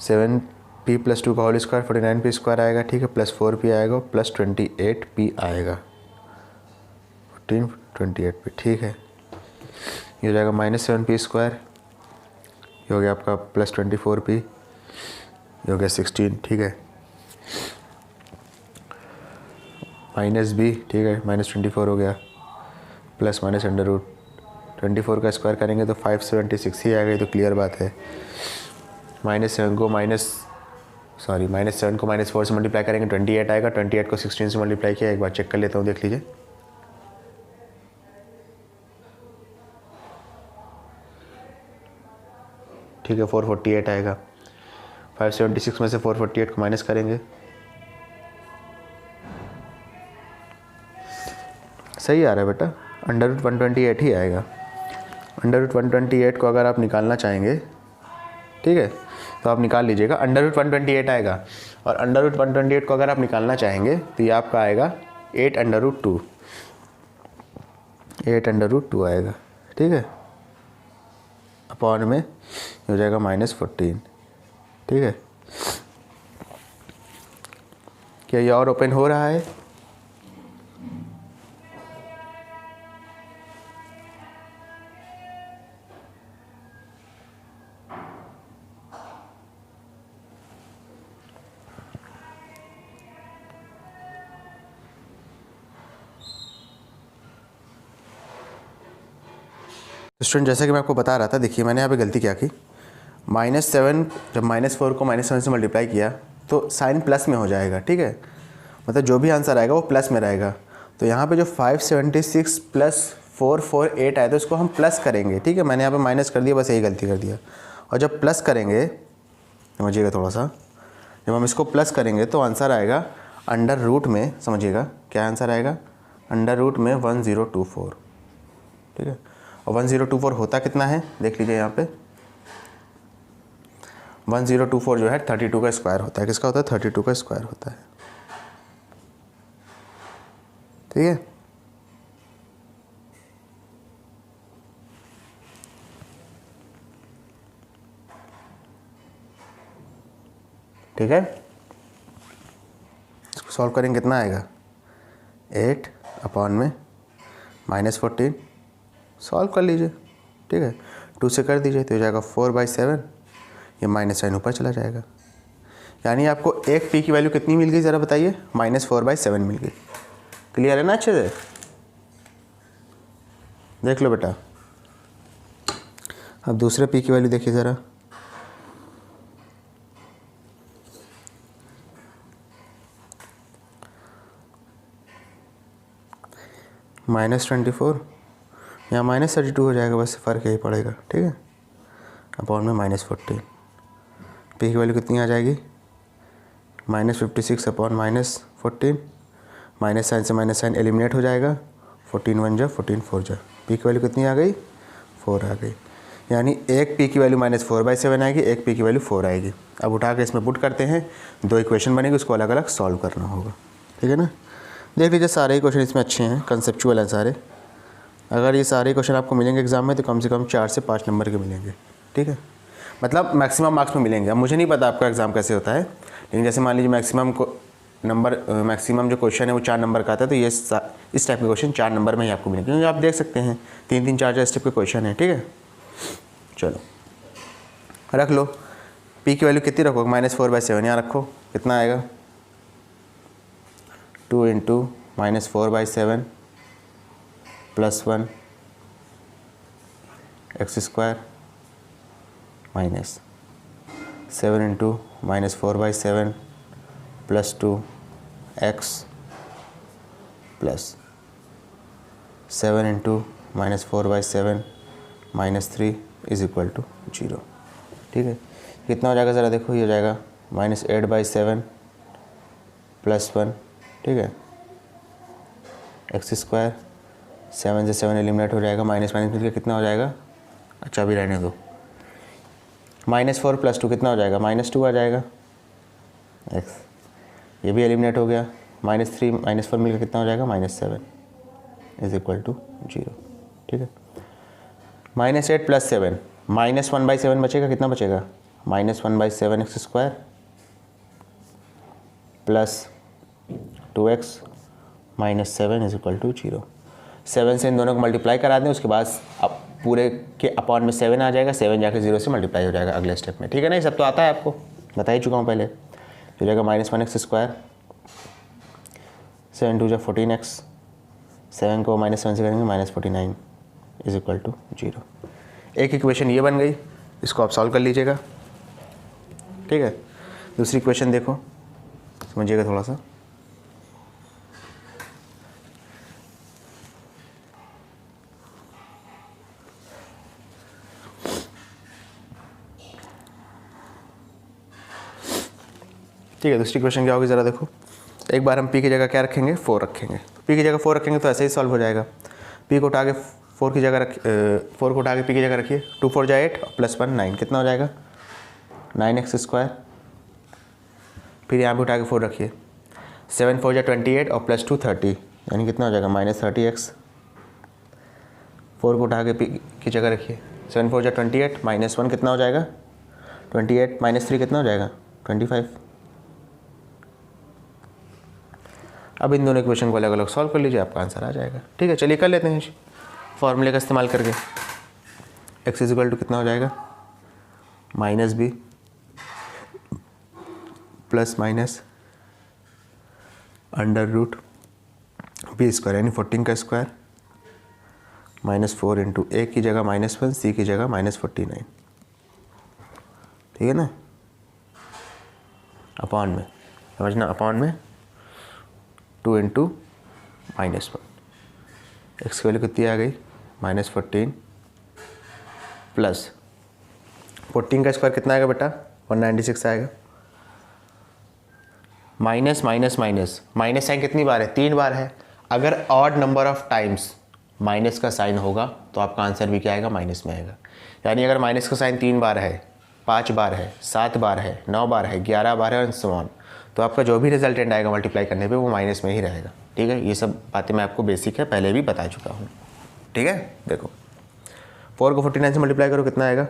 7p + 2 का होल स्क्वायर 49p स्क्वायर आएगा। ठीक है, +4p आएगा +28p आएगा, 14 28p। ठीक है, ये हो जाएगा -7p स्क्वायर, ये हो गया आपका +24p, ये हो गया 16। ठीक है, -b, ठीक है -24 हो गया, प्लस माइनस √24 का स्क्वायर करेंगे तो 576 ही आएगा। ये तो क्लियर बात है। -7 को -4 से मल्टीप्लाई करेंगे 28 आएगा। 28 को 16 से मल्टीप्लाई किया, एक बार चेक कर लेता हूँ, देख लीजिए। ठीक है, 448 आएगा। 576 में से 448 को माइनस करेंगे, सही आ रहा है बेटा, अंडर रूट 128 ही आएगा। अंडर रूट 128 को अगर आप निकालना चाहेंगे, ठीक है, तो आप निकाल लीजिएगा, अंडर रूट 128 आएगा। और अंडर रूट 128 को अगर आप निकालना चाहेंगे तो ये आपका आएगा 8 अंडर रूट 2, 8 अंडर रूट 2 आएगा, ठीक है, अपॉन में हो जाएगा -14, ठीक है। क्या ये और ओपन हो रहा है? तो स्टूडेंट जैसा कि मैं आपको बता रहा था, देखिए मैंने यहाँ पे गलती क्या की, -7 जब -4 को -7 से मल्टीप्लाई किया तो साइन प्लस में हो जाएगा, ठीक है, मतलब जो भी आंसर आएगा वो प्लस में रहेगा। तो यहाँ पे जो 576 प्लस 448 आए तो इसको हम प्लस करेंगे, ठीक है, मैंने यहाँ पे माइनस कर दिया, बस यही गलती कर दिया। और जब प्लस करेंगे, समझिएगा थोड़ा सा, जब हम इसको प्लस करेंगे तो आंसर आएगा अंडर रूट में, समझिएगा क्या आंसर आएगा, अंडर रूट में 1024, ठीक है। और 1024 होता कितना है देख लीजिए यहाँ पे, 1024 जो है 32 का स्क्वायर होता है। किसका होता है? 32 का स्क्वायर होता है, ठीक है। ठीक है, इसको सॉल्व करेंगे कितना आएगा, 8 अपॉन में -14, सॉल्व कर लीजिए, ठीक है, 2 से कर दीजिए तो हो जाएगा 4/7, ये माइनस साइन ऊपर चला जाएगा। यानी आपको एक पी की वैल्यू कितनी मिल गई ज़रा बताइए, -4/7 मिल गई। क्लियर है ना अच्छे से? देख लो बेटा, अब दूसरे पी की वैल्यू देखिए ज़रा, -24 यहाँ -32 हो जाएगा, बस फ़र्क यही पड़ेगा, ठीक है, अपॉन में -14, पी की वैल्यू कितनी आ जाएगी, -56 अपॉन -14, माइनस साइन से माइनस साइन एलिमिनेट हो जाएगा, 14 1 जा 14 4 जा, पी की वैल्यू कितनी आ गई, 4 आ गई। यानी एक पी की वैल्यू -4/7 आएगी, एक पी की वैल्यू 4 आएगी। अब उठा के इसमें पुट करते हैं, 2 इक्वेशन बनेगी, उसको अलग अलग सॉल्व करना होगा, ठीक है ना। देख लीजिए सारे ही क्वेश्चन इसमें अच्छे हैं, कंसेप्चुअल हैं सारे। अगर ये सारे क्वेश्चन आपको मिलेंगे एग्जाम में तो कम से कम 4 से 5 नंबर के मिलेंगे, ठीक है, मतलब मैक्सिमम मार्क्स में मिलेंगे। अब मुझे नहीं पता आपका एग्ज़ाम कैसे होता है, लेकिन जैसे मान लीजिए मैक्सिमम जो क्वेश्चन है वो 4 नंबर का आता है, तो ये इस टाइप के क्वेश्चन 4 नंबर में ही आपको मिलेंगे, क्योंकि आप देख सकते हैं 3 4 स्टेप के क्वेश्चन है, ठीक है। चलो रख लो, पी की वैल्यू कितनी रखोगे, -4/7, यहाँ रखो, कितना आएगा, 2 × -4/7 +1 x² माइनस 7 × -4/7 +2 x प्लस 7 × -4/7 -3 = 0, ठीक है। कितना हो जाएगा ज़रा देखो, ये हो जाएगा -8/7 +1, ठीक है, x², 7 से 7 एलिमिनेट हो जाएगा, माइनस मिलकर कितना हो जाएगा, अच्छा अभी रहने दो, -4 + 2 कितना हो जाएगा, -2 आ जाएगा, x ये भी एलिमिनेट हो गया, -3 -4 मिलकर कितना हो जाएगा, -7 = 0, ठीक है। -8 + 7 -1/7 बचेगा, कितना बचेगा, -1/7 x² प्लस 2x -7 = 0। 7 से इन दोनों को मल्टीप्लाई करा दें, उसके बाद अब पूरे के अपॉन में 7 आ जाएगा, 7 जाके 0 से मल्टीप्लाई हो जाएगा अगले स्टेप में, ठीक है ना। ये सब तो आता है आपको, बता ही चुका हूँ पहले। हो जाएगा -1x², 7 2 जा 14x, 7 को -7 से करेंगे -49 = 0। एक इक्वेशन ये बन गई, इसको आप सॉल्व कर लीजिएगा, ठीक है। दूसरी इक्वेशन देखो, समझिएगा थोड़ा सा, ठीक है, दूसरी क्वेश्चन क्या होगी ज़रा देखो। एक बार हम पी की जगह क्या रखेंगे, 4 रखेंगे। पी की जगह 4 रखेंगे तो ऐसे ही सॉल्व हो जाएगा। पी को उठा के 4 की जगह 4 को उठा के पी की जगह रखिए। 2 4 जा 8 प्लस 1 9, कितना हो जाएगा 9x²। फिर यहाँ पे उठा के 4 रखिए। 7 4 जा 28 और प्लस 2 30, यानी कितना हो जाएगा -30x। 4 को उठा के पी की जगह रखिए। 7 4 जा 28 -1 कितना हो जाएगा 28 -3 कितना हो जाएगा 25। अब इन दोनों इक्वेशन को अलग अलग सॉल्व कर लीजिए, आपका आंसर आ जाएगा। ठीक है, चलिए कर लेते हैं फॉर्मूले का इस्तेमाल करके। x इक्वल टू कितना हो जाएगा -b प्लस माइनस √b², यानी 14 का स्क्वायर -4 इंटू ए की जगह -1, सी की जगह -49, ठीक है ना, अपॉन में, समझना, अपॉन में 2 इंटू -1। एक्स की वैल्यू कितनी आ गई -14 प्लस 14 का स्क्वायर कितना आएगा बेटा 196 आएगा। Minus minus minus minus sign कितनी बार है 3 बार है। अगर odd number of times minus का साइन होगा तो आपका आंसर भी क्या आएगा माइनस में आएगा। यानी अगर माइनस का साइन 3 बार है, 5 बार है, 7 बार है, 9 बार है, 11 बार है और सो ऑन, तो आपका जो भी रिजल्टेंट आएगा मल्टीप्लाई करने पे वो माइनस में ही रहेगा। ठीक है, ये सब बातें मैं आपको बेसिक है पहले भी बता चुका हूँ। ठीक है, देखो 4 को 49 से मल्टीप्लाई करो कितना आएगा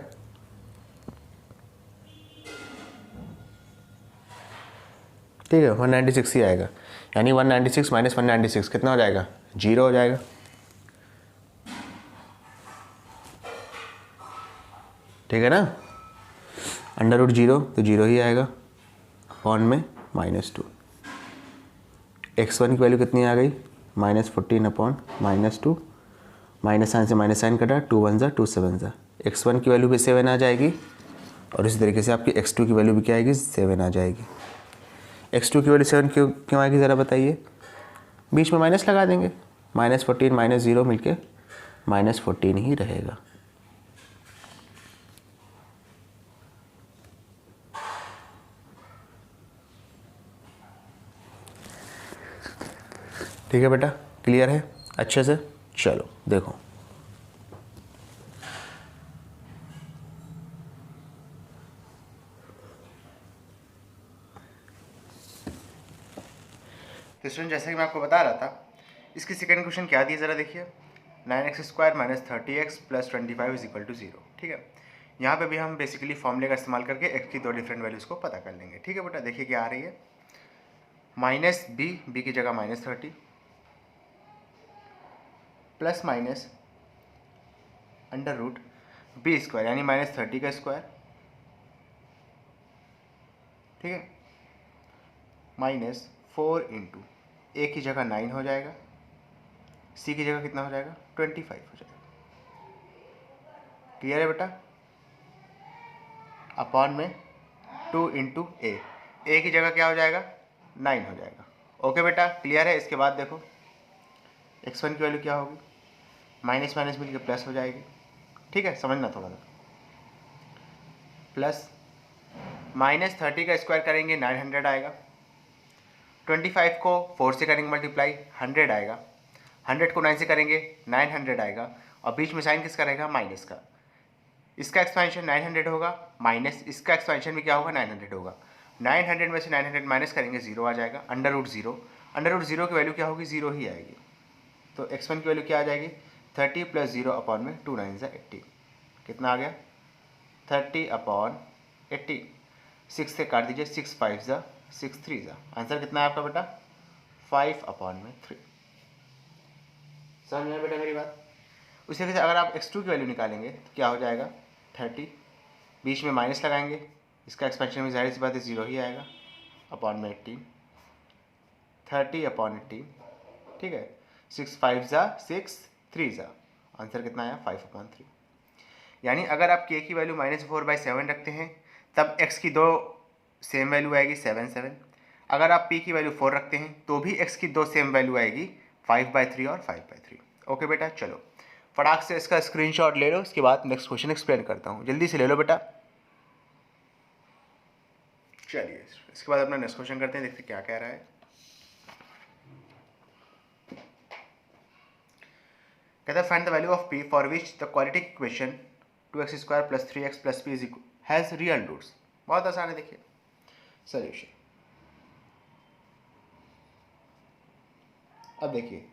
ठीक है 196 ही आएगा। यानी 196 माइनस 196 कितना हो जाएगा 0 हो जाएगा। ठीक है ना, √0 तो 0 ही आएगा, अपॉन में -2। x1 की वैल्यू कितनी आ गई -14 अपॉन -2, माइनस साइन से माइनस साइन कटा, 2 1 जा 2 7 जा, x1 की वैल्यू भी 7 आ जाएगी और इसी तरीके से आपकी x2 की वैल्यू भी क्या आएगी 7 आ जाएगी। x2 की वैल्यू 7 क्यों आएगी ज़रा बताइए, बीच में माइनस लगा देंगे, -14 -0 मिलके -14 ही रहेगा। ठीक है बेटा, क्लियर है अच्छे से। चलो देखो तो स्टूडेंट जैसे कि मैं आपको बता रहा था, इसकी सेकंड क्वेश्चन क्या दी है ज़रा देखिए, 9x² - 30x + 25 = 0। ठीक है, यहाँ पे भी हम बेसिकली फॉर्मूले का इस्तेमाल करके x की 2 डिफरेंट वैल्यूज़ को पता कर लेंगे। ठीक है बेटा, देखिए क्या आ रही है, -b की जगह -30 प्लस माइनस √b² यानी -30 का स्क्वायर, ठीक है, -4 इंटू ए की जगह 9 हो जाएगा, सी की जगह कितना हो जाएगा 25 हो जाएगा। क्लियर है बेटा, अपॉन में 2 इंटू ए की जगह क्या हो जाएगा 9 हो जाएगा। ओके बेटा, क्लियर है। इसके बाद देखो x1 की वैल्यू क्या होगी, माइनस माइनस मिलकर प्लस हो जाएगी। ठीक है, समझना थोड़ा सा, प्लस -30 का स्क्वायर करेंगे 900 आएगा, 25 को 4 से करेंगे मल्टीप्लाई 100 आएगा, 100 को 9 से करेंगे 900 आएगा, और बीच में साइन किसका रहेगा माइनस का। इसका एक्सपेंशन 900 होगा, माइनस इसका एक्सपेंशन भी क्या होगा 900 होगा। 900 में से 900 माइनस करेंगे 0 आ जाएगा, √0, √0 की वैल्यू क्या होगी 0 ही आएगी। तो x1 की वैल्यू क्या आ जाएगी 30 + 0 अपॉन में 2 9 = 80, कितना आ गया 30/80। 6 से काट दीजिए, 6 5 = 6 3 = आंसर कितना है आपका बेटा 5/3। समझ में बेटा मेरी बात। उसी तरीके से अगर आप x2 की वैल्यु निकालेंगे तो क्या हो जाएगा 30, बीच में माइनस लगाएंगे, इसका एक्सपेंशन में जाहिर सी बात है 0 ही आएगा, अपॉन में 18, 30/18। ठीक है, 6 5 = 6 3 = आंसर कितना आया 5/3। यानी अगर आप k की वैल्यू -4/7 रखते हैं तब x की 2 सेम वैल्यू आएगी 7 7। अगर आप p की वैल्यू 4 रखते हैं तो भी x की 2 सेम वैल्यू आएगी 5/3 और 5/3। ओके बेटा, चलो फटाक से इसका स्क्रीनशॉट ले लो, उसके बाद नेक्स्ट क्वेश्चन एक्सप्लेन करता हूँ, जल्दी से ले लो बेटा। चलिए इसके बाद अपना नेक्स्ट क्वेश्चन करते हैं, देखते क्या कह रहा है। कहता है find the value of p for which the quadratic equation 2x² + 3x + p has real roots. बहुत आसान है, देखिए सॉल्यूशन। अब देखिए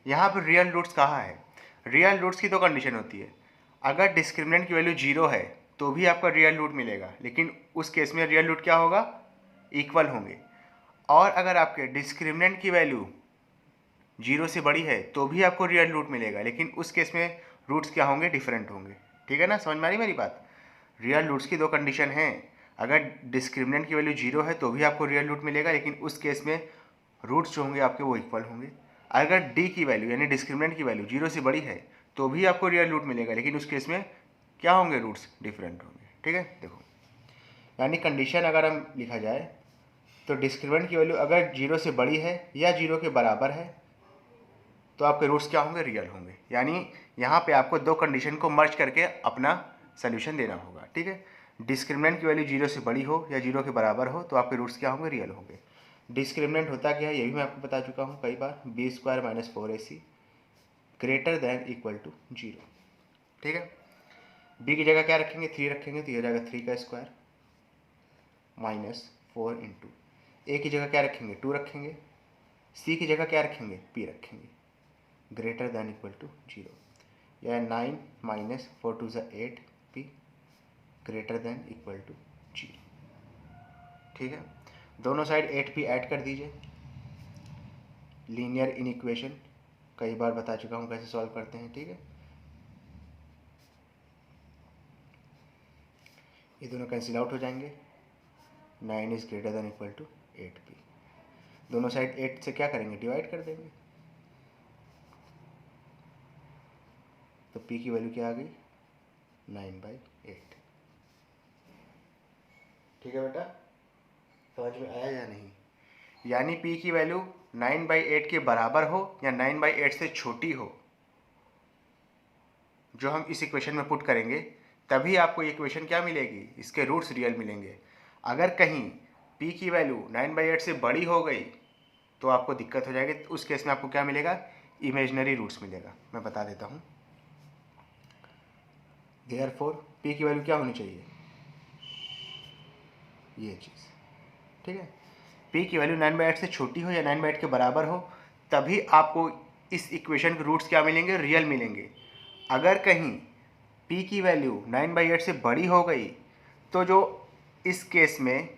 यहाँ पर रियल रूट्स कहाँ है। रियल रूट्स की दो कंडीशन होती है। अगर डिस्क्रिमिनेंट की वैल्यू 0 है तो भी आपका रियल रूट मिलेगा, लेकिन उस केस में रियल रूट क्या होगा, इक्वल होंगे। और अगर आपके डिस्क्रिमिनेंट की वैल्यू 0 से बड़ी है तो भी आपको रियल रूट मिलेगा, लेकिन उस केस में रूट्स क्या होंगे, डिफरेंट होंगे। ठीक है ना, समझ में आ रही मेरी बात। रियल रूट्स की दो कंडीशन हैं। अगर डिस्क्रिमिनेंट की वैल्यू 0 है तो भी आपको रियल रूट मिलेगा, लेकिन उस केस में रूट्स जो होंगे आपके वो इक्वल होंगे। अगर डी की वैल्यू यानी डिस्क्रिमिनेंट की वैल्यू 0 से बड़ी है तो भी आपको रियल रूट मिलेगा, लेकिन उस केस में क्या होंगे, रूट्स डिफरेंट होंगे। ठीक है, देखो यानी कंडीशन अगर हम लिखा जाए तो डिस्क्रिमिनेंट की वैल्यू अगर 0 से बड़ी है या 0 के बराबर है तो आपके रूट्स क्या होंगे, रियल होंगे। यानी यहाँ पे आपको दो कंडीशन को मर्ज करके अपना सोल्यूशन देना होगा। ठीक है, डिस्क्रिमिनेंट की वैल्यू 0 से बड़ी हो या 0 के बराबर हो तो आपके रूट्स क्या होंगे, रियल होंगे। डिस्क्रिमिनेंट होता क्या है ये भी मैं आपको बता चुका हूँ कई बार, b² - 4ac greater than equal to 0। ठीक है, b की जगह क्या रखेंगे, 3 रखेंगे तो ये हो जाएगा 3 का स्क्वायर -4 इंटू a की जगह क्या रखेंगे, 2 रखेंगे, c की जगह क्या रखेंगे, p रखेंगे, ग्रेटर देन इक्वल टू 0। यह 9 - 4 2 8 p greater than equal to 0। ठीक है, दोनों साइड 8p ऐड कर दीजिए। लीनियर इनइक्वेशन कई बार बता चुका हूँ कैसे सॉल्व करते हैं। ठीक है, ये दोनों कैंसिल आउट हो जाएंगे। 9 is greater than equal to 8p। दोनों साइड 8 से क्या करेंगे, डिवाइड कर देंगे, तो p की वैल्यू क्या आ गई, 9/8। ठीक है बेटा, समझ में आया या नहीं। यानी p की वैल्यू 9/8 के बराबर हो या 9/8 से छोटी हो, जो हम इस इक्वेशन में पुट करेंगे तभी आपको ये इक्वेशन क्या मिलेगी, इसके रूट्स रियल मिलेंगे। अगर कहीं p की वैल्यू 9/8 से बड़ी हो गई तो आपको दिक्कत हो जाएगी। उस केस में आपको क्या मिलेगा, इमेजिनरी रूट्स मिलेगा। मैं बता देता हूँ, देयरफॉर p की वैल्यू क्या होनी चाहिए, ये चीज़। ठीक है, p की वैल्यू 9/8 से छोटी हो या 9/8 के बराबर हो तभी आपको इस इक्वेशन के रूट्स क्या मिलेंगे, रियल मिलेंगे। अगर कहीं p की वैल्यू 9/8 से बड़ी हो गई तो जो इस केस में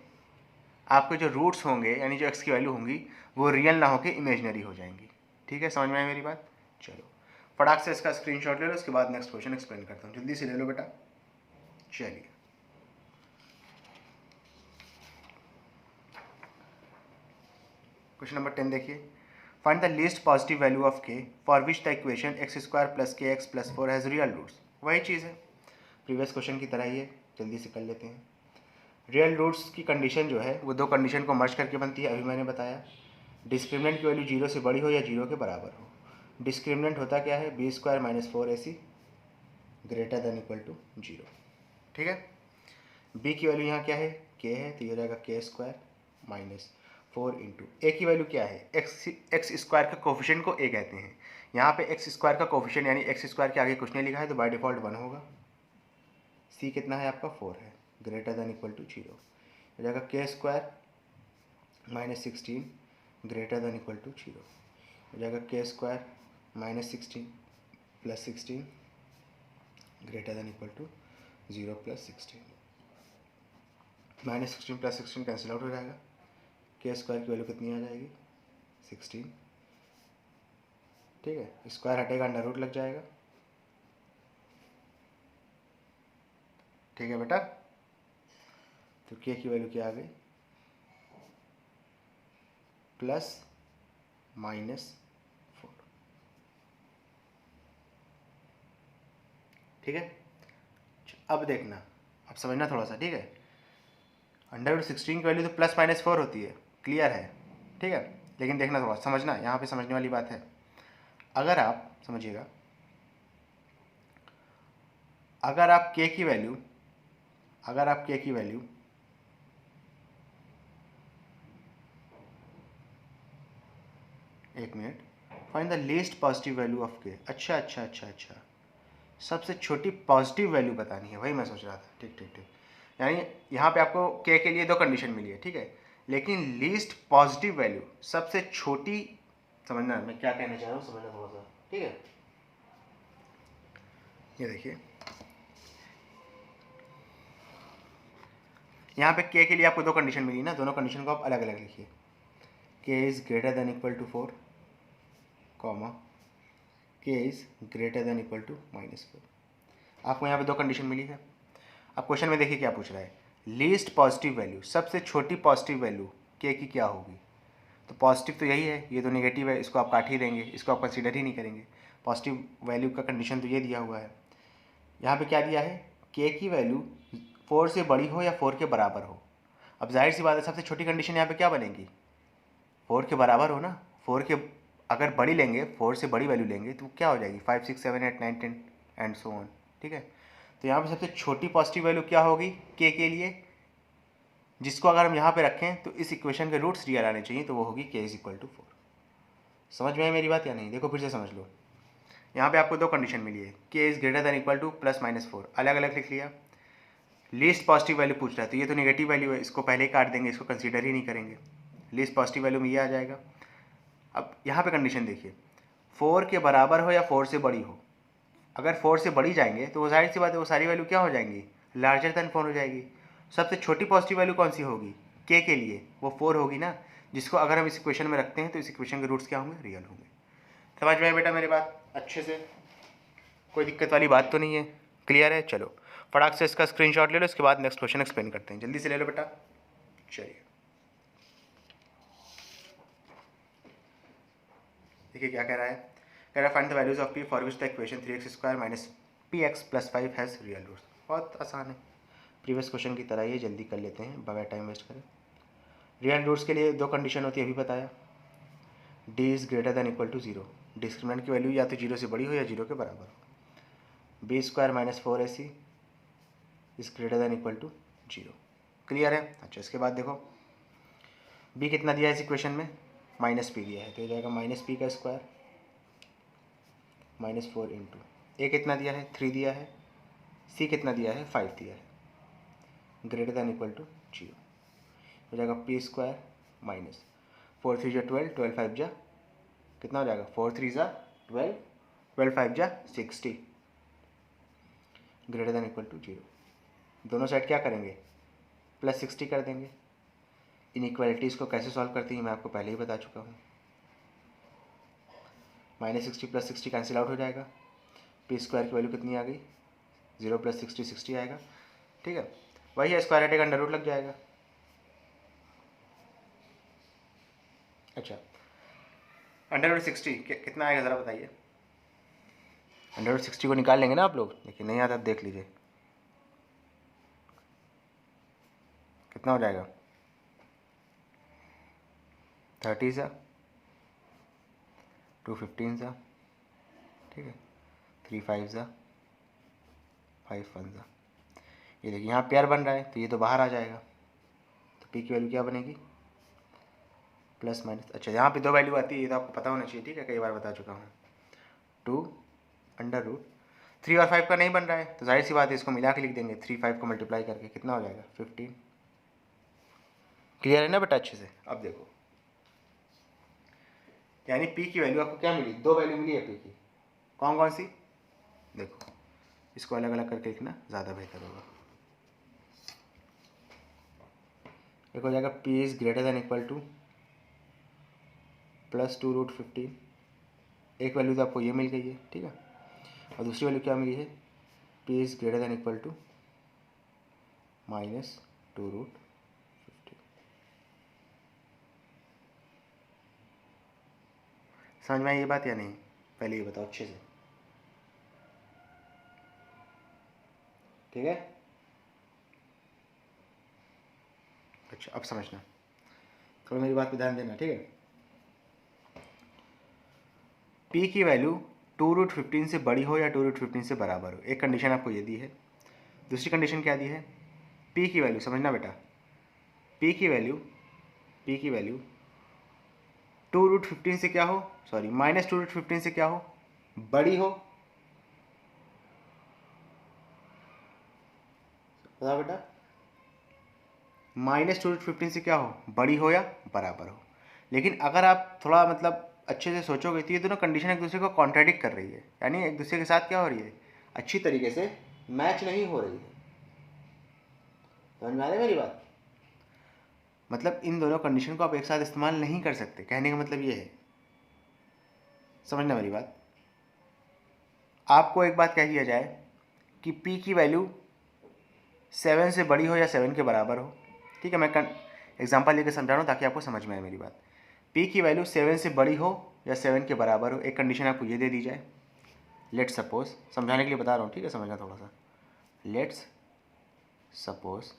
आपके जो रूट्स होंगे यानी जो x की वैल्यू होंगी वो रियल ना होकर इमेजिनरी हो जाएंगी। ठीक है, समझ में आई मेरी बात। चलो फटाक से इसका स्क्रीनशॉट ले लो, उसके बाद नेक्स्ट क्वेश्चन एक्सप्लेन करता हूँ। जल्दी से ले लो बेटा। चलिए क्वेश्चन नंबर 10 देखिए। Find the least positive value of k for which the equation x² + kx + 4 has real roots. वही चीज़ है, प्रीवियस क्वेश्चन की तरह ही है, जल्दी से कर लेते हैं। रियल रूट्स की कंडीशन जो है वो दो कंडीशन को मर्ज करके बनती है, अभी मैंने बताया। डिस्क्रिमिनेंट की वैल्यू 0 से बड़ी हो या 0 के बराबर हो। डिस्क्रिमिनेंट होता क्या है, b² - 4ac greater than equal to 0। ठीक है, b की वैल्यू यहाँ क्या है, k है, तो ये हो जाएगा k² - 4 इंटू a की वैल्यू क्या है, x² का कोफिशिएंट को a कहते हैं। यहाँ पे x² का कोफिशिएंट यानी x² के आगे कुछ नहीं लिखा है तो बाय डिफ़ॉल्ट 1 होगा। c कितना है आपका, 4 है, ग्रेटर देन इक्वल टू 0 हो जाएगा। k² - 16 greater than equal to 0 हो जाएगा। k² - 16 + 16 greater than equal to 0 + 16। -16 + 16 cancel out हो जाएगा। k² की वैल्यू कितनी आ जाएगी, 16। ठीक है, स्क्वायर हटेगा, अंडर रूट लग जाएगा। ठीक है बेटा, तो k की वैल्यू क्या आ गई, +-4। ठीक है, अब देखना, अब समझना थोड़ा सा। ठीक है, √16 की वैल्यू तो +-4 होती है, क्लियर है। ठीक है, लेकिन देखना थोड़ा समझना, यहाँ पे समझने वाली बात है। अगर आप समझिएगा, अगर आप k की वैल्यू एक minute, find the least positive value of के। अच्छा अच्छा अच्छा अच्छा, सबसे छोटी पॉजिटिव वैल्यू बतानी है, वही मैं सोच रहा था। ठीक ठीक ठीक, यानी यहाँ पे आपको के लिए दो कंडीशन मिली है, ठीक है, लेकिन लीस्ट पॉजिटिव वैल्यू सबसे छोटी, समझना मैं क्या कहना चाह रहा हूँ, समझना थोड़ा सा, ठीक है। ये देखिए, यहाँ पे के लिए आपको दो कंडीशन मिली ना, दोनों कंडीशन को आप अलग अलग लिखिए। K is greater than equal to 4, comma K is greater than equal to -4। आपको यहाँ पे दो कंडीशन मिली है। अब क्वेश्चन में देखिए क्या पूछ रहा है, लीस्ट पॉजिटिव वैल्यू, सबसे छोटी पॉजिटिव वैल्यू के की क्या होगी। तो पॉजिटिव तो यही है, ये तो नेगेटिव है, इसको आप काट ही देंगे, इसको आप कंसीडर ही नहीं करेंगे। पॉजिटिव वैल्यू का कंडीशन तो ये दिया हुआ है। यहाँ पे क्या दिया है, के की वैल्यू 4 से बड़ी हो या 4 के बराबर हो। अब जाहिर सी बात है, सबसे छोटी कंडीशन यहाँ पे क्या बनेगी, 4 के बराबर हो ना। 4 के अगर बड़ी लेंगे, 4 से बड़ी वैल्यू लेंगे तो क्या हो जाएगी, 5 6 7 8 9 10 एंड सो ऑन, ठीक है। तो यहाँ पे सबसे छोटी पॉजिटिव वैल्यू क्या होगी के लिए, जिसको अगर हम यहाँ पे रखें तो इस इक्वेशन के रूट्स रियल आने चाहिए, तो वो होगी के इज इक्वल टू 4। समझ में आई मेरी बात या नहीं, देखो फिर से समझ लो। यहाँ पे आपको दो कंडीशन मिली है, k is greater than equal to +-4, अलग अलग लिख लिया। लीस्ट पॉजिटिव वैल्यू पूछ रहा है, तो ये तो नेगेटिव वैल्यू है, इसको पहले ही काट देंगे, इसको कंसीडर ही नहीं करेंगे। लीस्ट पॉजिटिव वैल्यू में ये आ जाएगा। अब यहाँ पे कंडीशन देखिए, 4 के बराबर हो या 4 से बड़ी हो। अगर 4 से बड़ी जाएंगे तो वो जाहिर सी बात है, वो सारी वैल्यू क्या हो जाएंगी, लार्जर देन 4 हो जाएगी। सबसे छोटी पॉजिटिव वैल्यू कौन सी होगी, के लिए वो 4 होगी ना, जिसको अगर हम इस इक्वेशन में रखते हैं तो इस इक्वेशन के रूट्स क्या होंगे, रियल होंगे। समझ में आए बेटा मेरी बात अच्छे से, कोई दिक्कत वाली बात तो नहीं है, क्लियर है। चलो फटाक से इसका स्क्रीनशॉट ले लो, इसके बाद नेक्स्ट क्वेश्चन एक्सप्लेन करते हैं, जल्दी से ले लो बेटा। चलिए देखिए क्या कह रहा है, कह रहा है find the values of p for which the equation 3x² - px + 5 has real roots. बहुत आसान है, प्रीवियस क्वेश्चन की तरह ही जल्दी कर लेते हैं बगैर टाइम वेस्ट करें। रियल रूट्स के लिए दो कंडीशन होती है, अभी बताया। D is greater than equal to 0, discriminant की वैल्यू या तो 0 से बड़ी हो या 0 के बराबर हो। b² - 4ac is greater than equal to 0, clear है। अच्छा इसके बाद देखो, b कितना दिया है इस इक्वेशन में, -p दिया है, तो ये जाएगा -p² -4 इंटू a कितना दिया है, 3 दिया है, c कितना दिया है, 5 दिया है, ग्रेटर देन इक्वल टू 0, हो जाएगा p² -4 3 = 12, 12 5 जा कितना हो जाएगा, 4 3 = 12, 12 5 जा 60, ग्रेटर देन इक्वल टू 0। दोनों साइड क्या करेंगे, +60 कर देंगे। इनइक्वालिटीज़ को कैसे सॉल्व करते हैं मैं आपको पहले ही बता चुका हूँ। -60 + 60 कैंसिल आउट हो जाएगा, p² की वैल्यू कितनी आ गई, 0 + 60 60 आएगा, ठीक है। वही है, स्क्वायर हटेगा, अंडर रूट लग जाएगा। अच्छा अंडर रूट 60 कितना आएगा ज़रा बताइए, अंडर रूट 60 को निकाल लेंगे ना आप लोग, देखिए नहीं आता देख लीजिए कितना हो जाएगा, 30 सा 2 15 सा, ठीक है, 3 5 सा 5 1 सा। ये देखिए यहाँ पेयर बन रहा है, तो ये तो बाहर आ जाएगा, तो पी की वैल्यू क्या बनेगी, +- अच्छा यहाँ पे दो वैल्यू आती है, ये तो आपको पता होना चाहिए, ठीक है, कई बार बता चुका हूँ। 2 अंडर रूट 3 और 5 का नहीं बन रहा है, तो जाहिर सी बात है इसको मिला के लिख देंगे, 3 5 को मल्टीप्लाई करके कितना हो जाएगा, 15। क्लियर है ना बेटा अच्छे से। अब देखो, यानी पी की वैल्यू आपको क्या मिली, दो वैल्यू मिली है पी की, कौन कौन सी, देखो इसको अलग अलग करके लिखना ज़्यादा बेहतर होगा। एक हो जाएगा p is greater than equal to +2√15, एक वैल्यू तो आपको ये मिल गई है, ठीक है, और दूसरी वैल्यू क्या मिली है, p is greater than equal to -2√15। समझ में आई ये बात या नहीं, पहले ये बताओ अच्छे से, ठीक है। अच्छा अब समझना, थोड़ा मेरी बात पे ध्यान देना, ठीक है। पी की वैल्यू 2√15 से बड़ी हो या 2√15 से बराबर हो, एक कंडीशन आपको ये दी है। दूसरी कंडीशन क्या दी है, पी की वैल्यू समझना बेटा, पी की वैल्यू 2√15 से क्या हो, सॉरी माइनस 2√15 से क्या हो, बड़ी हो। बताओ बेटा, -2√15 से क्या हो, बड़ी हो या बराबर हो। लेकिन अगर आप थोड़ा मतलब अच्छे से सोचोगे तो ये दोनों कंडीशन एक दूसरे को कॉन्ट्राडिक्ट कर रही है, यानी एक दूसरे के साथ क्या हो रही है, अच्छी तरीके से मैच नहीं हो रही है। समझ में आ रही है मेरी बात? मतलब इन दोनों कंडीशन को आप एक साथ इस्तेमाल नहीं कर सकते, कहने का मतलब ये है। समझना मेरी बात। आपको एक बात कह दिया जाए कि P की वैल्यू 7 से बड़ी हो या 7 के बराबर हो, ठीक है, मैं एग्जांपल लेके समझा रहा हूँ ताकि आपको समझ में आए मेरी बात। P की वैल्यू 7 से बड़ी हो या 7 के बराबर हो, एक कंडीशन आपको ये दे दी जाए। लेट्स सपोज, समझाने के लिए बता रहा हूँ, ठीक है, समझना थोड़ा सा। लेट्स सपोज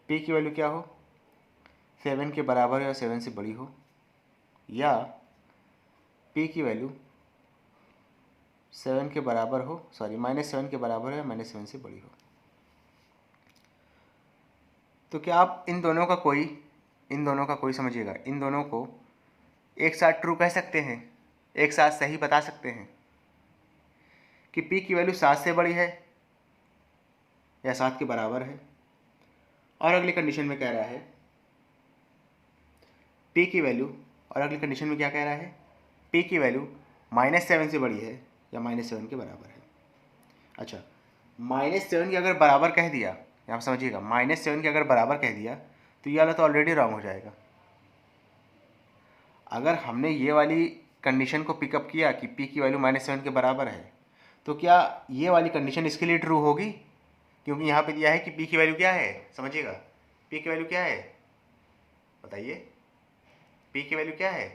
P की वैल्यू क्या हो, 7 के बराबर हो या 7 से बड़ी हो, या P की वैल्यू 7 के बराबर हो, सॉरी -7 के बराबर हो या -7 से बड़ी हो। तो क्या आप इन दोनों का कोई समझिएगा, इन दोनों को एक साथ ट्रू कह सकते हैं, एक साथ सही बता सकते हैं कि P की वैल्यू 7 से बड़ी है या 7 के बराबर है। और अगली कंडीशन में कह रहा है P की वैल्यू, और अगली कंडीशन में क्या कह रहा है, P की वैल्यू -7 से बड़ी है या -7 के बराबर है। अच्छा, -7 के अगर बराबर कह दिया, यहाँ समझिएगा, -7 के अगर बराबर कह दिया तो ये वाला तो ऑलरेडी रॉन्ग हो जाएगा। अगर हमने ये वाली कंडीशन को पिकअप किया कि P की वैल्यू -7 के बराबर है, तो क्या ये वाली कंडीशन इसके लिए ट्रू होगी, क्योंकि यहाँ पे दिया है कि P की वैल्यू क्या है, समझिएगा, P की वैल्यू क्या है, बताइए, P की वैल्यू क्या है,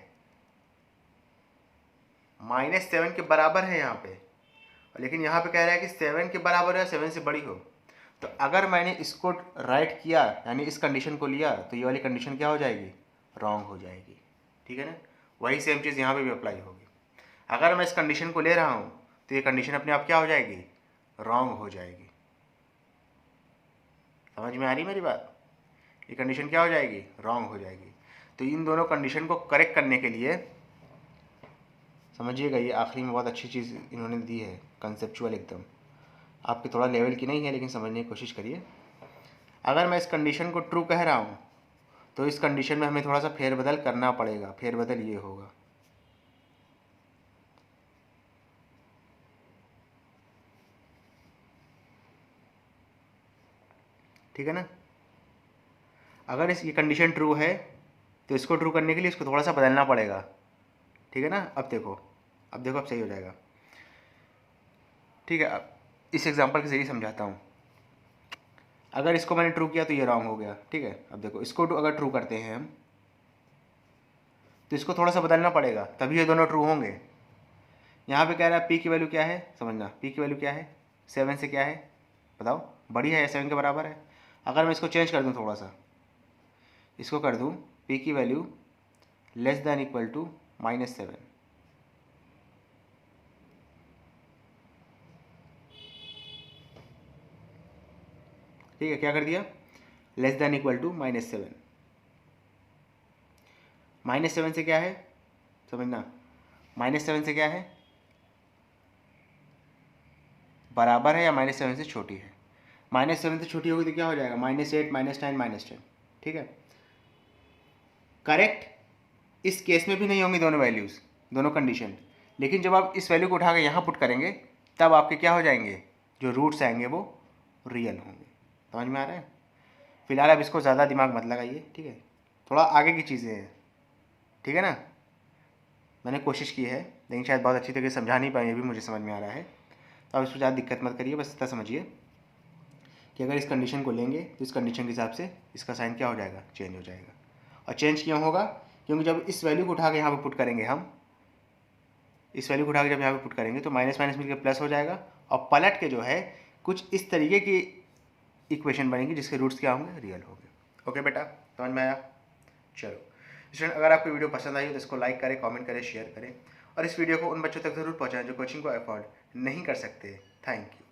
-7 के बराबर है यहाँ पे, लेकिन यहाँ पे कह रहा है कि 7 के बराबर है, 7 से बड़ी हो। तो अगर मैंने इसको राइट किया, यानी इस कंडीशन को लिया, तो ये वाली कंडीशन क्या हो जाएगी, रॉन्ग हो जाएगी, ठीक है ना। वही सेम चीज़ यहाँ पे भी अप्लाई होगी। अगर मैं इस कंडीशन को ले रहा हूँ तो ये कंडीशन अपने आप क्या हो जाएगी, रॉन्ग हो जाएगी। समझ में आ रही मेरी बात? ये कंडीशन क्या हो जाएगी, रॉन्ग हो जाएगी। तो इन दोनों कंडीशन को करेक्ट करने के लिए समझिएगा, ये आखिरी में बहुत अच्छी चीज़ इन्होंने दी है, कंसेप्चुअल एकदम, आपके थोड़ा लेवल की नहीं है लेकिन समझने की कोशिश करिए। अगर मैं इस कंडीशन को ट्रू कह रहा हूँ तो इस कंडीशन में हमें थोड़ा सा फेरबदल करना पड़ेगा। फेरबदल ये होगा, ठीक है ना। अगर ये कंडीशन ट्रू है तो इसको ट्रू करने के लिए इसको थोड़ा सा बदलना पड़ेगा, ठीक है ना। अब देखो अब सही हो जाएगा, ठीक है। अब इस एग्जांपल के जरिए समझाता हूँ। अगर इसको मैंने ट्रू किया तो ये रॉन्ग हो गया, ठीक है। अब देखो, इसको अगर ट्रू करते हैं हम तो इसको थोड़ा सा बदलना पड़ेगा, तभी ये दोनों ट्रू होंगे। यहाँ पे कह रहा है P की वैल्यू क्या है, समझना, P की वैल्यू क्या है, 7 से क्या है, बताओ, बड़ी है या 7 के बराबर है। अगर मैं इसको चेंज कर दूँ, थोड़ा सा इसको कर दूँ, P की value less than equal to -7, ठीक है। क्या कर दिया, लेस दैन इक्वल टू -7। -7 से क्या है, समझना, -7 से क्या है, बराबर है या -7 से छोटी है। -7 से छोटी होगी तो क्या हो जाएगा, -8, -9, -10, ठीक है। करेक्ट इस केस में भी नहीं होंगी दोनों वैल्यूज़, दोनों कंडीशन, लेकिन जब आप इस वैल्यू को उठा के यहाँ पुट करेंगे तब आपके क्या हो जाएंगे, जो रूट्स आएंगे वो रियल होंगे। समझ में आ रहा है? फिलहाल अब इसको ज़्यादा दिमाग मत लगाइए, ठीक है, थोड़ा आगे की चीज़ें हैं, ठीक है ना। मैंने कोशिश की है लेकिन शायद बहुत अच्छी तरीके से समझा नहीं पाए, ये भी मुझे समझ में आ रहा है। तो अब इसको ज़्यादा दिक्कत मत करिए, बस इतना समझिए कि अगर इस कंडीशन को लेंगे तो इस कंडीशन के हिसाब से इसका साइन क्या हो जाएगा, चेंज हो जाएगा। और चेंज क्यों होगा, क्योंकि जब इस वैल्यू को उठा के यहाँ पे पुट करेंगे, हम इस वैल्यू को उठा के जब यहाँ पे पुट करेंगे तो माइनस माइनस मिलकर प्लस हो जाएगा, और पलट के जो है कुछ इस तरीके की इक्वेशन बनेगी जिसके रूट्स क्या होंगे, रियल होंगे। ओके बेटा, समझ में आया? चलो स्टूडेंट, अगर आपको वीडियो पसंद आई हो तो इसको लाइक करें, कमेंट करें, शेयर करें, और इस वीडियो को उन बच्चों तक जरूर पहुँचाएं जो कोचिंग को अफोर्ड नहीं कर सकते। Thank you.